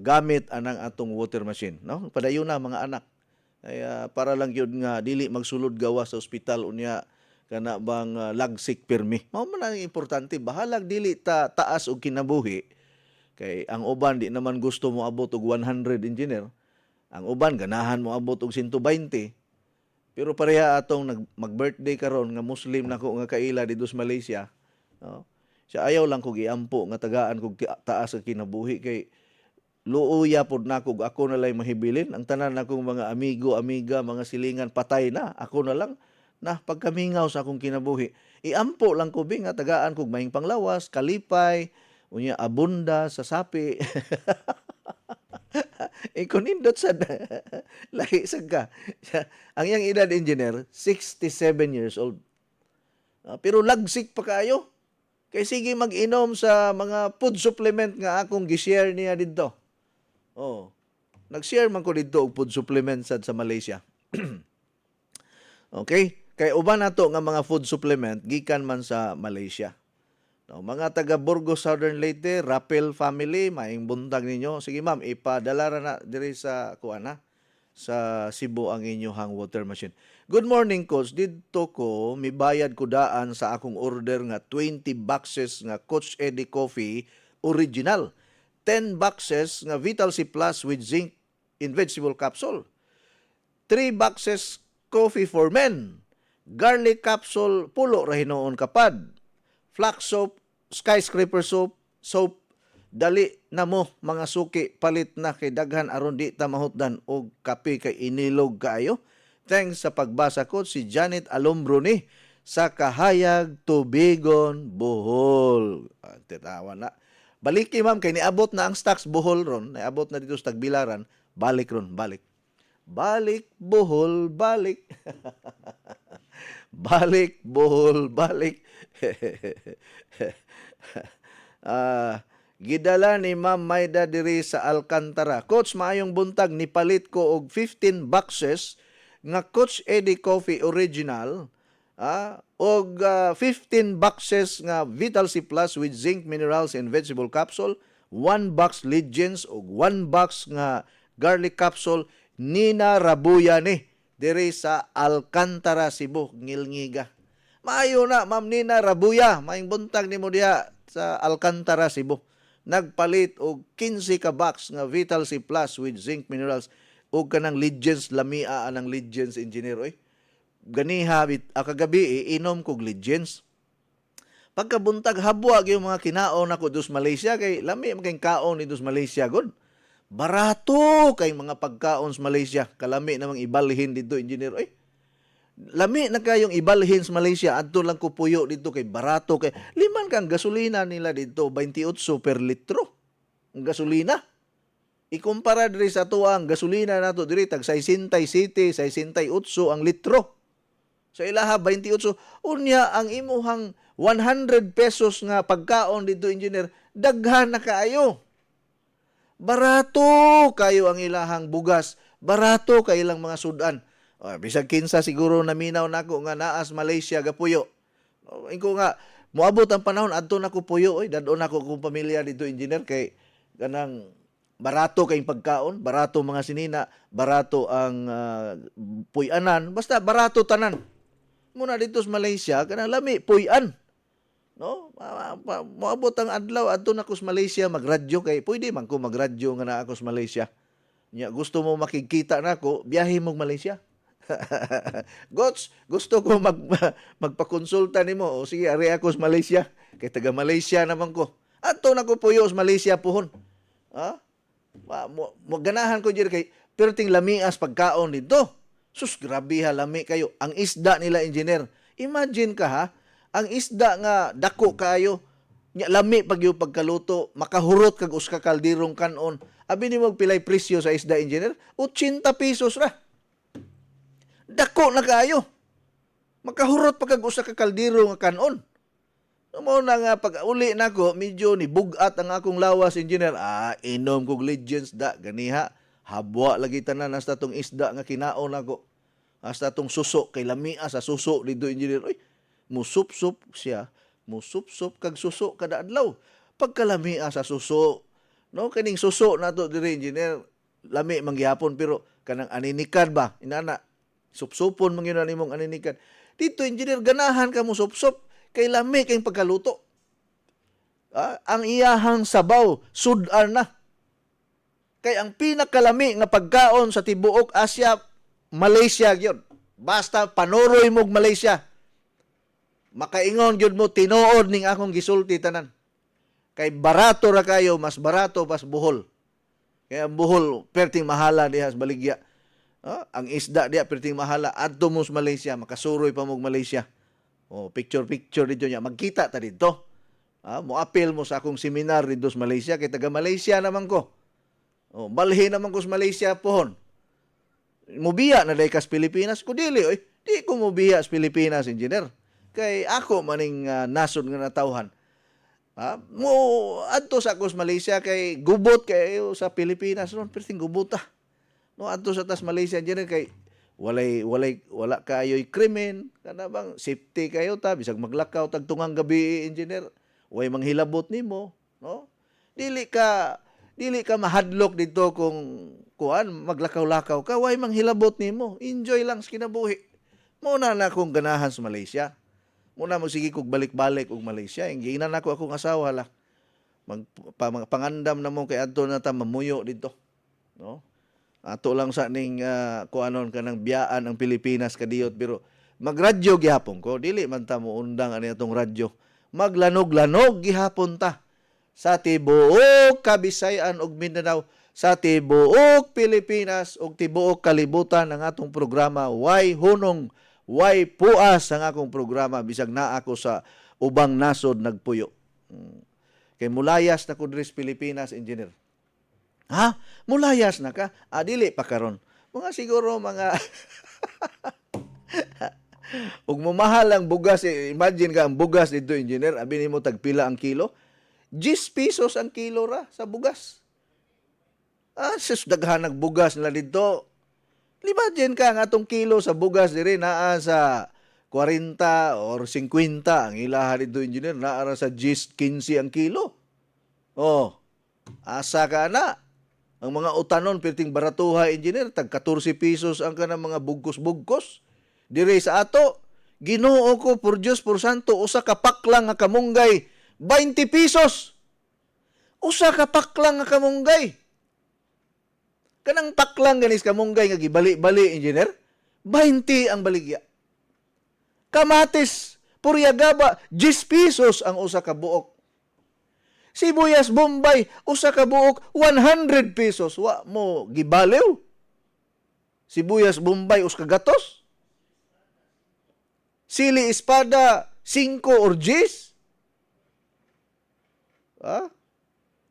gamit anang atong water machine, no? Padayon na mga anak. Para lang yun nga dili magsulod gawa sa ospital unya kana bang lagsik pirmi. Mao man ang importante, bahalag dili taas og kinabuhi. Kay ang uban di naman gusto mo abot og 100 engineer. Ang uban ganahan mo abot og 120. Pero pareha atong mag-birthday karon nga Muslim nako nga kaila dito sa Malaysia. No? Siya ayaw lang kog iampo nga tagaan kog taas ang kinabuhi kay luuya pod nako ako na lang mahibilin. Ang tanan nakong mga amigo, amiga, mga silingan patay na. Ako na lang na pagkamingaw sa akong kinabuhi. Iampo lang ko nga tagaan kog mahing panglawas, kalipay, unya abunda sa sapi. Kunindot sa lahi sa ka. Ang iyang edad engineer, 67 years old. Pero lagsik pa kayo. Kay sige mag-inom sa mga food supplement nga akong gi-share niya dito. Nag-share man ko dito og food supplement sa Malaysia. Okay? Kay uban nato nga mga food supplement gikan man sa Malaysia. No, mga taga Burgos, Southern Leyte, Rapel family, maing buntag ninyo. Sige ma'am, ipadala ra na diri sa sa Cebu ang inyong water machine. Good morning, Coach. Dito ko mibayad ko daan sa akong order nga 20 boxes nga Coach Eddie Coffee original. 10 boxes nga Vital C Plus with zinc in vegetable capsule. 3 boxes coffee for men. Garlic capsule, pulo ra hinoon kapad. Flax soap, skyscraper soap, dali na mo mga suki, palit na kay daghan aron di ta mahutdan og kape kay inilog kaayo. Thanks sa pagbasa ko si Janet Alumbro ni sa Kahayag, Tubigon, Bohol. Titawa na. Baliki ma'am kay niabot na ang stocks Bohol ron, niabot na dito sa Tagbilaran, balik ron, balik. Balik Bohol, balik. Balik Bohol, balik. Gidala ni Ma'am Maida diri sa Alcantara. Coach, maayong buntag nipalit ko og 15 boxes nga Coach Eddie Coffee Original, og 15 boxes nga Vital C Plus with zinc minerals and vegetable capsule, 1 box Legends og 1 box nga garlic capsule. Nina Rabuya ni diri sa Alcantara, Cebu, Ngilngiga. Maayo na, Ma'am Nina Rabuya, maayong buntag nimo diha sa Alcantara, Cebu. Nagpalit og 15 ka box nga Vital C Plus with zinc minerals og kanang Legends, lamia anang Legends engineer oy. Ganiha kagabi inom kog Legends. Pagkabuntag habuag yung mga kinaon ako dos Malaysia kay lami maging kaon ni dos Malaysia god. Barato kay mga pagkaon sa Malaysia, kalami namang ibalhin dito engineer oy. Lami na kayong ibalhin sa Malaysia, adto lang ko puyo dito kay barato kay liman kang gasolina nila dito 28 per litro. Ang gasolina. Ikumpara diri sa tuwa ang gasolina nato diri tag 67, 68 ang litro. So ilaha 28. Unya ang imuhang 100 pesos nga pagkaon dito engineer, daghan na kaayo. Barato kayo ang ilahang bugas, barato kay ilang mga sudan. Bisag kinsa siguro naminaw nako nga naas Malaysia gapuyo. Ingko nga moabot ang panahon adto nako puyo oy, dadon nako kung pamilya dito engineer kay kanang barato kay pagkaon, barato mga sinina, barato ang puy-anan, basta barato tanan. Muna dito sa Malaysia kanang lami puy-an. No? Moabot ang adlaw adto nako sa Malaysia magradyo kay pwede man ko magradyo nga naa ako sa Malaysia. Nya gusto mo makikita nako, biyahe mo Malaysia. Gots, gusto ko magpakonsulta nimo. O sige, ari ako sa Malaysia. Kay taga Malaysia naman ko. Adto na ko puyo sa Malaysia pohon. Ha? Mo ganahan ko diri kay perting lamias pagkaon dito. Sus, grabe ha, lami kayo. Ang isda nila engineer. Imagine ka ha, ang isda nga dako kayo. Nya lami pag yung pagkaluto, makahurot kag uska kaldirong kanon. Abi ni mo pilay presyo sa isda engineer, 80 pesos ra. Dako na kayo. Makahurot pag usa ka kaldero nga kanon. Mo na nga pag uli nako medyo ni bugat ang akong lawas engineer. Inom kog Legends da ganiha. Habwa lagi tanan hasta tong isda nga kinaon nako. Hasta tong suso kay lamia sa suso dito engineer. Oy, musup-sup siya. Musup-sup kag suso kada adlaw. Pagkalamia sa suso, no kining suso nato diri engineer, lami manggihapon pero kanang aninikan ba inana supsupon man yun imong aninikan. Dito, engineer, ganahan ka mo supsup kay lami kayong pagkaluto. Ang iyahang sabaw, sudan na. Kay ang pinakalami nga pagkaon sa tibuok Asia, Malaysia yun. Basta panuroy mog Malaysia. Makaingon yun mo, tinuod ning akong gisulti tanan. Kay barato ra kayo, mas barato pas Bohol. Kaya Bohol, perting mahala diha sa Baligya. Ang isda diya perting mahala adto mo sa Malaysia, makasuroy pa mo Malaysia. Picture dito niya. Magkita ta dito. Mo-appeal mo sa akong seminar dito sa Malaysia kay taga Malaysia naman ko. Balhin naman ko sa Malaysia pohon. Mubiya na dai kas Pilipinas ko dili oy. Di ko mubiya sa Pilipinas engineer. Kay ako maning nasod nga natawhan. Mo adto sa ako sa Malaysia kay gubot kayo sa Pilipinas ron perting gubota. No adto sa tas Malaysia diyan kay wala kayo'y krimen kana bang safety kayo ta bisag maglakaw tag tungang gabi engineer way manghilabot nimo no dili ka mahadlok dito kung kuan maglakaw-lakaw ka way manghilabot nimo enjoy lang sa kinabuhi mo na akong ganahan sa Malaysia muna mo sige kog balik-balik og Malaysia ingina nako akong asawa la pangandam na mo kay adto na ta mamuyo dito no. Ato lang sa ning kuanon kanang biyaan ang Pilipinas kadiyot pero magradyo gihapon ko dili man ta mo undang ani atong radyo. Maglanog-lanog gihapon ta sa tibuok Kabisayan ug Mindanao, sa tibuok Pilipinas ug tibuok kalibutan ang atong programa. Way hunong, way puas ang akong programa bisag naa ako sa ubang nasod nagpuyo. Kay mulayas na ko diri sa Pilipinas, engineer. Ha? Mulayas na ka? Dili pa karon. Mga siguro mga ug mamahal ang bugas, imagine ka ang bugas dito, engineer, abi nimo tagpila ang kilo? 10 pesos ang kilo ra sa bugas. Sus daghan ang bugas nila dito. Imagine ka ang atong kilo sa bugas diri naa sa 40 or 50 ang ilaha dito, engineer, naa ra sa 10, 15 ang kilo. Oh, asa ka na? Ang mga utanon perting baratuha, engineer, tag 14 pesos ang kanang mga bugkos-bugkos. Dire sa ato, Ginoo ko por Dios por santo, usa ka paklang nga kamunggay 20 pesos. Usa ka paklang nga kamunggay. Kanang paklang ganis kamunggay nga gibali-bali, engineer, 20 ang baligya. Kamatis, puryagaba, 10 pesos ang usa ka buok. Sibuyas Bombay, usa ka buok, 100 pesos. Wa mo gibalew. Sibuyas Bombay, usa ka gatos. Sili Espada, 5 or 10.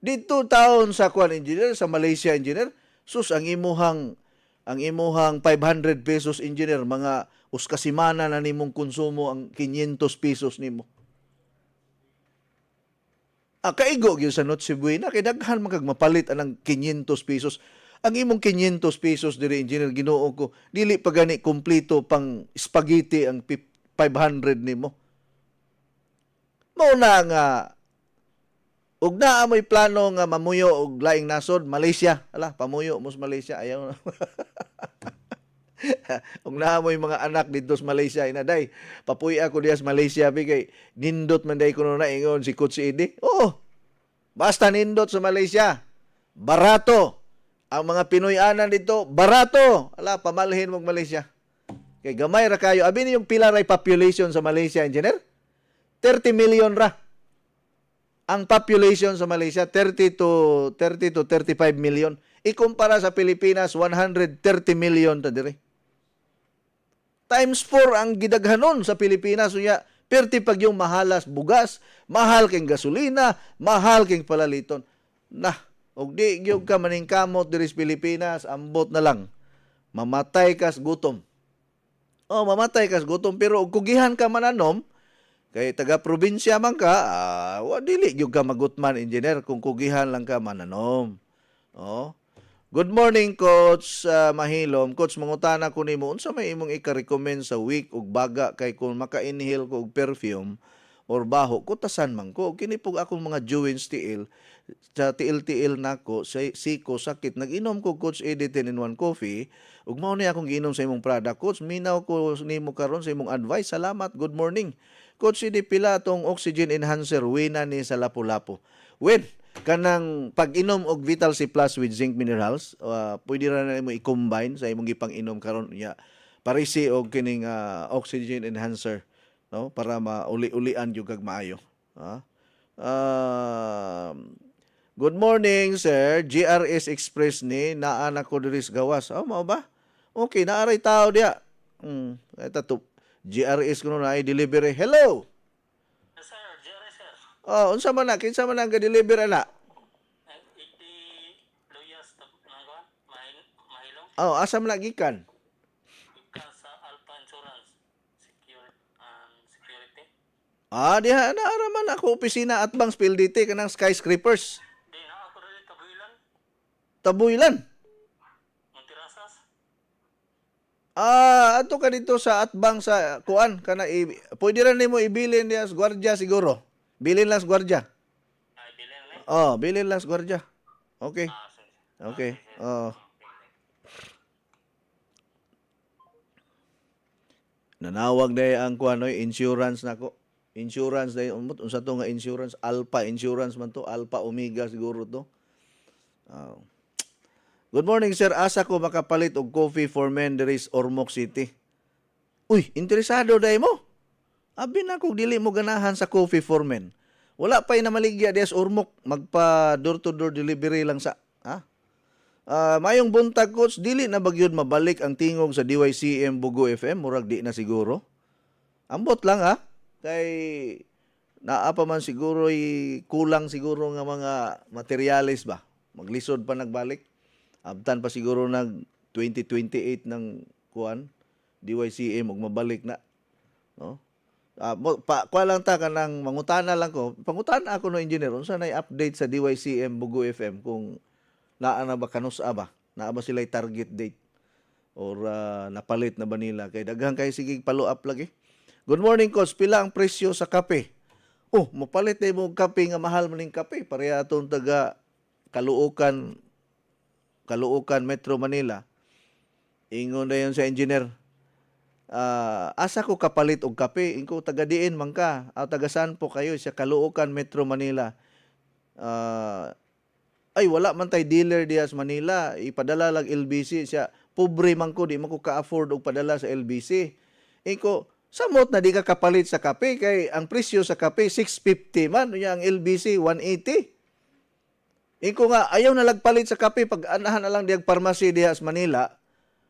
Dito taon sa kuan, engineer, sa Malaysia, engineer, sus ang imuhang 500 pesos, engineer, mga uskasimana na nimong konsumo ang 500 pesos nimo. Kaigo gyud sa Noche Buena kay daghan man kag mapalit anang 500 pesos. Ang imong 500 pesos diri, engineer, Ginoo ko, dili pa gani kompleto pang spaghetti ang 500 nimo. Mao na nga ug naa mo'y plano nga mamuyo og laing nasod, Malaysia. Pamuyo mo sa Malaysia, ayaw na. Ug naa mo'y mga anak dito sa Malaysia, inaday, papuy ako diya sa Malaysia, kay nindot man day ko na ingon si Coach Eddie. Basta nindot sa Malaysia. Barato. Ang mga Pinoy-anan dito, barato. Pamalhin mo Malaysia. Kay gamay ra kayo. Abi yung pila ray population sa Malaysia, engineer? 30 million ra. Ang population sa Malaysia, 30 to 35 million. Ikumpara sa Pilipinas, 130 million ta dire. Times 4 ang gidaghanon sa Pilipinas. Unya, perti pag yung mahalas bugas, mahal king gasolina, mahal king palaliton. Og di gyud ka maningkamot diri sa Pilipinas, ambot na lang. Mamatay kas gutom. Mamatay kas gutom, pero og kugihan ka mananom, kay taga-probinsya man ka, dili gyud ka magutman, engineer, kung kugihan lang ka mananom. Good morning, Coach Mahilom. Coach, mangutana ko nimo, unsa may imong ika-recommend sa week ug baga kay kung maka-inhale ko og perfume or baho, kutasan man ko. Kini pug akong mga Jewins tiil, sa tiil-tiil nako, siko, sakit. Nag-inom ko, Coach Eddie 10-in-1 coffee, ug mao ni akong giinom sa imong product. Coach, minaw ko nimo karon sa imong advice. Salamat. Good morning. Coach Eddie, pila tong oxygen enhancer wina ni sa Lapu-Lapu. Kanang pag-inom og Vital C Plus with zinc minerals, pwede ra na mo i-combine sa imong gipang-inom karon nya parisi og kining oxygen enhancer, no, para mauli-ulian jud kag maayo. Good morning, sir. GRS Express ni naa na ko diri sa gawas. Mao ba? Okay, naaray tao diya. Ito GRS kuno na i-delivery. Hello. Unsa man na? Kinsa man ang ga-deliver ana? Asa man nagikan? Sa Alpha Insurance Security. Diha na araman ako opisina at Bangs PLDT kanang skyscrapers. Di na ako rin Tabuilan. Tabuilan. Montirasas. Ato ka dito sa Atbang sa kuan kana pwede ra nimo ibilin diya sa gwardiya siguro. Bilin lang sa gwardiya. Bilin lang. Bilin lang sa gwardiya. Okay. Okay. Nanawag day ang kuan insurance nako. Insurance day unsa to nga insurance? Alpha Insurance man to, Alpha Omega siguro to. Good morning, sir. Asa ko makapalit og coffee for men diri sa Ormoc City. Uy, interesado day mo? Abi na kung dili mo ganahan sa coffee for men. Wala pa'y namaligya diya sa Ormoc. Magpa door-to-door delivery lang sa... Ha? Mayong buntag, coach, dili na bagyod mabalik ang tingog sa DYCM Bugo FM. Murag di na siguro. Ambot lang, ha? Kay naa pa man siguro kulang siguro nga mga materialis ba. Maglisod pa nagbalik. Abtan pa siguro nag 2028 ng kuan DYCM ug mabalik na. No? Kuha lang ta kanang mangutana lang ko. Pangutana ako no engineer unsa nay update sa DYCM Bugo FM kung naa na ba kanusa ba? Naa ba sila'y target date? Or napalit na ba nila? Kay daghang kay sige follow up lagi. Good morning, coach. Pila ang presyo sa kape? Oh, mapalit na mo kape nga mahal man ning kape. Pareha atong taga Caloocan, Metro Manila. Ingon na yun sa engineer. Asa ko kapalit og kape? Inko taga diin man ka. Taga saan po kayo? Sa Caloocan, Metro Manila. Ay, wala man tay dealer diya sa Manila. Ipadala lang LBC. Siya, pobre man ko. Di man ko ka-afford og padala sa LBC. Inko, samot na di ka kapalit sa kape. Kay ang presyo sa kape, 650 man. Ang LBC, 180. Iko nga, ayaw na lagpalit sa kape, pag anahan na lang diyag pharmacy diha sa Manila,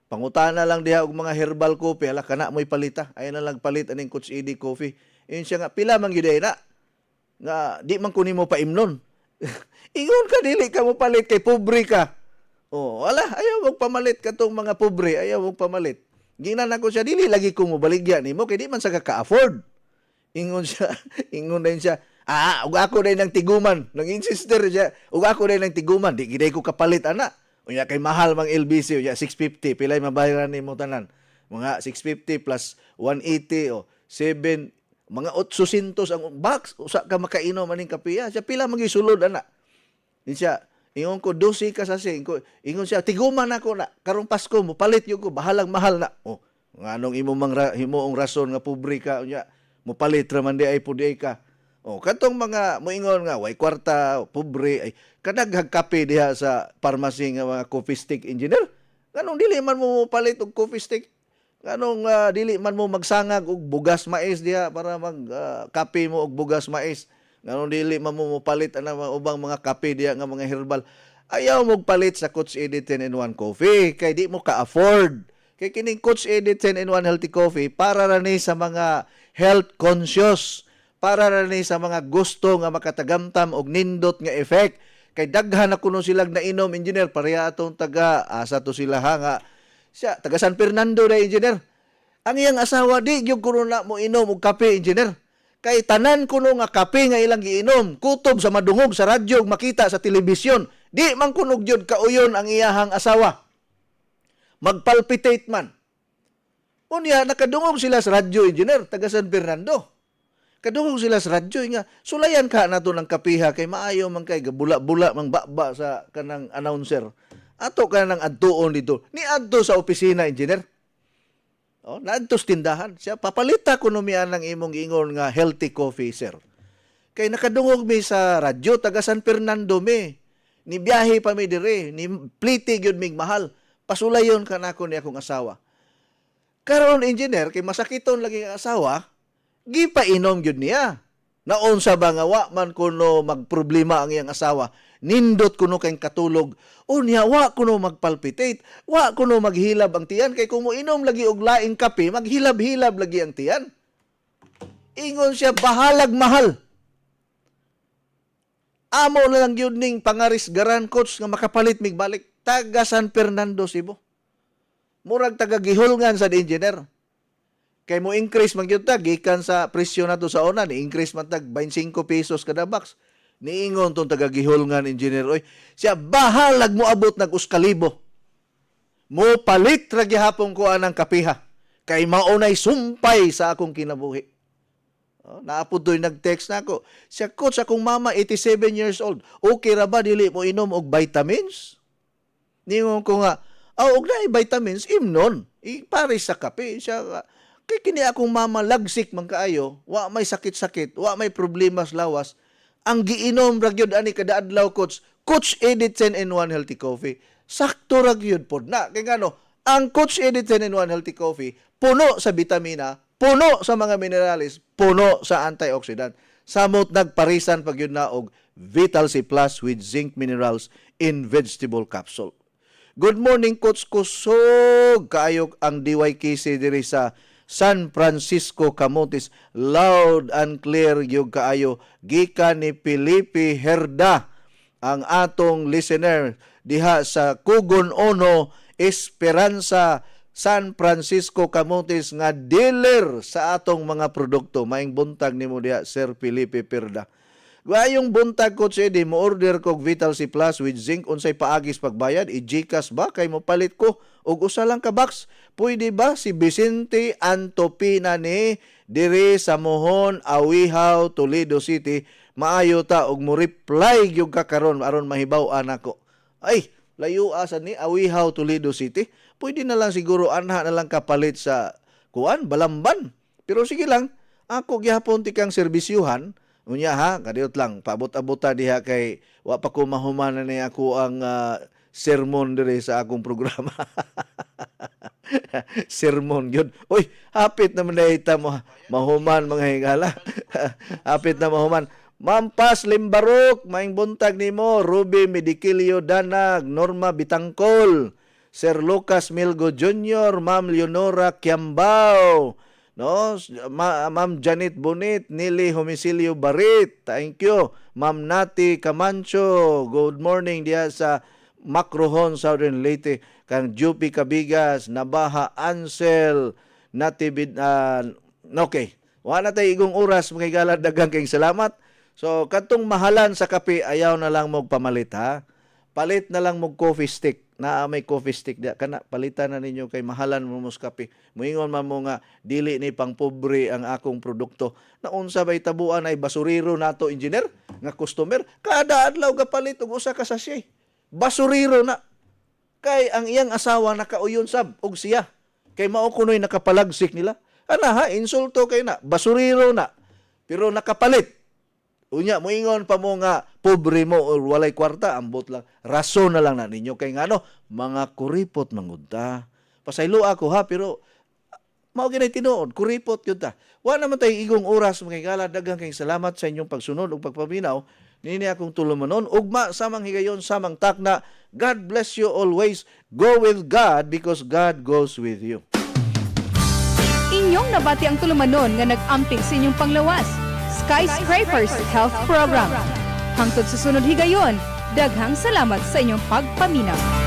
pangutana lang diha og mga herbal coffee, ala kana mo'y palita, ayaw na lagpalit aning Coach Eddie coffee. Yun siya nga, pila man gyud na, nga di man kunin mo pa imnon. Ingon ka, dili ka mo palit, kay pobre ka. Oh, ala, ayaw mong pamalit ka tong mga pobre, ayaw mong pamalit. Ginan ako siya, dili lagi ko mo baligya nimo kay di man sa ka-afford. Ingon din siya, ug ako din ng tiguman. Nang-insister siya, ug ako din ng tiguman. Di giday ko kapalit, ana. Unya kay mahal mang LBC, unya 650. Pilay mabayaran ni mo tanan? Mga 650 plus 180 o 7, mga 800 ang box. Usa ka makainom maning kapiya. Siya pila magisulod, ana. Di siya, ingon ko, 12 ka sa ingon siya, tiguman ako na. Karong Pasko mo, palit yun ko, bahalang mahal na. Oh, nganong himoong rason nga pobre ka, unya, mo palit raman di ay pudi ka. Oh, katong mga moingon nga way kwarta, pobre ay kadaghag kape diha sa pharmacy nga mga coffee stick engineer. Nganong dili man mo palit og coffee stick? Nganong dili man mo magsangag og bugas mais diha para mag kape mo og bugas mais? Nganong dili man mo palit ana ubang mga kape diha nga mga herbal? Ayaw mo palit sa Coach Eddie 10-in-1 coffee kay di mo ka-afford. Kay kining Coach Eddie 10-in-1 healthy coffee para ra ni sa mga health conscious, para ra ni sa mga gusto nga makatagamtam og nindot nga effect. Kay daghan na kuno silang nainom engineer pareha atong taga asa to sila ha nga siya taga San Fernando na engineer. Ang iyang asawa di gyud kuno na mo inom og kape engineer. Kay tanan kuno nga kape nga ilang giinom, kutob sa madungog sa radyo ug makita sa telebisyon. Di man kuno gyud kauyon ang iyahang asawa. Magpalpitate man. Unya nakadungog sila sa radyo engineer taga San Fernando. Kadungog sila sa radyo nga sulayan ka nato ng kapiha kay maayo man kay bula-bula mang baba sa kanang announcer. Ato ka nang adtuon dito. Ni adto sa opisina engineer. Oh, naadto sa tindahan. Siya papalita kuno mian ng imong ingon nga healthy coffee sir. Kay nakadungog mi sa radyo taga San Fernando mi. Ni biyahe pa mi dire, ni pliti gyud mig mahal. Pasulayon ka nako ni akong asawa. Karon engineer kay masakiton lagi ang asawa, gipainom gyud niya. Naon sa ba nga wa man kuno magproblema ang iyang asawa, nindot kuno kay katulog. Unya wa kuno magpalpitate, wa kuno maghilab ang tiyan kay kung moinom lagi og laing kape, maghilab-hilab lagi ang tiyan. Ingon siya bahalag mahal. Amo na lang yun ning pangarisgaran coach nga makapalit mig balik taga San Fernando, Cebu. Murag taga gihulngan sa engineer. Kay mo increase man gyud ta gikan sa presyo nato sa una ni increase man tag 25 pesos kada box. Niingon tong taga gihulngan engineer oy, siya bahalag mo abot nag uskalibo. Mo palit ra gihapon ko anang kapiha kay maunay sumpay sa akong kinabuhi. Oh, naapod doy nag-text na ako. Siya coach akong mama 87 years old. Okay ra ba dili mo inom og vitamins? Ningon ko nga, og na vitamins imnon. Pare sa kape siya. Kay kini akong mama lagsik man kaayo, wa may sakit-sakit, wa may problema sa lawas. Ang giinom ra gyud ani kada adlaw coach. Coach Eddie 10-in-1 healthy coffee. sakto ra gyud pod na. Kay ngano, ang Coach Eddie 10-in-1 Healthy Coffee puno sa bitamina, puno sa mga minerales, puno sa antioxidant. Samot nagparisan pag yun na og Vital C Plus with zinc minerals in vegetable capsule. Good morning, Coach Kusog. Kaayok ang DYKC diri sa San Francisco, Camotes. Loud and clear yung kaayo. Gikan ni Felipe Herda, ang atong listener diha sa Kugon Ono, Esperanza, San Francisco, Camotes nga dealer sa atong mga produkto. Maing buntag nimo diha, Sir Felipe Herda. Gayong buntag, Coach Eddie, mo-order kog Vital C Plus with zinc. Unsay paagis pagbayad? I-GCash ba? Kay mo palit ko. Og usa lang ka box. Pwede ba? Si Vicente Antopina ni diri sa Mohon, Awihaw, Toledo City. Maayo ta og mo reply gyud ka karon aron mahibaw-an ako. Ay, layo asa ni Awihaw, Toledo City. Pwede na lang siguro anha na lang kapalit sa kuan, Balamban. Pero sige lang, ako gihapon ti kang serbisyuhan. Unya ha, kadiyot lang, paabot-abota diha kay wa pa ko mahumanan ni ako ang sermon dire sa akong programa. Sermon yun. Uy, hapit naman na ita mo, mahuman mga hingala. Hapit na mahuman. Mampas Limbarok, maing buntag nimo, Ruby Medikilio Danag, Norma Bitangkol, Sir Lucas Milgo Jr., Ma'am Leonora Kiambao, no, Ma'am Janet Bonit, Nili Homisilio Barit, thank you. Ma'am Nati Camancho, good morning diya sa Macrohon, Southern Leyte. Kang Jupi Cabigas, Nabaha Ansel, Nati okay. Wala tayo igong oras, mga higala, daghang kayong salamat. So, katong mahalan sa kape, ayaw na lang mong pamalit, ha? Palit na lang mong coffee stick. Na may coffee stick diya. Kana, palitan na ninyo kay mahalan mo mos kape. Muingon man mo nga, dili ni pang pobre ang akong produkto. Naunsa ba'y tabuan ay basuriro nato, engineer, nga customer. Kada adlaw ka palit, og usa ka sachet. Basuriro na. Kay ang iyang asawa nakauyon sab, og siya. Kay mao kunoy nakapalagsik nila. Ana ha, insulto kay na. Basuriro na. Pero nakapalit. Unya, moingon pa mo nga, pobre mo o walay kwarta, ambot lang. Rason na lang na ninyo. Kay nga mga kuripot mangunta. Pasaylo ako ha, pero mao ginay tinuod, kuripot yun ta. Wala naman tayo igong oras, mga higala, daghang kayong salamat sa inyong pagsunod o pagpaminaw. Nini akong tulumanon. Ugma, samang higayon, samang takna. God bless you always. Go with God because God goes with you. Inyong nabati ang tulumanon nga nag-amping sa inyong panglawas. Skyscrapers Health Program. Hangtod sa sunod higayon, daghang salamat sa inyong pagpaminaw.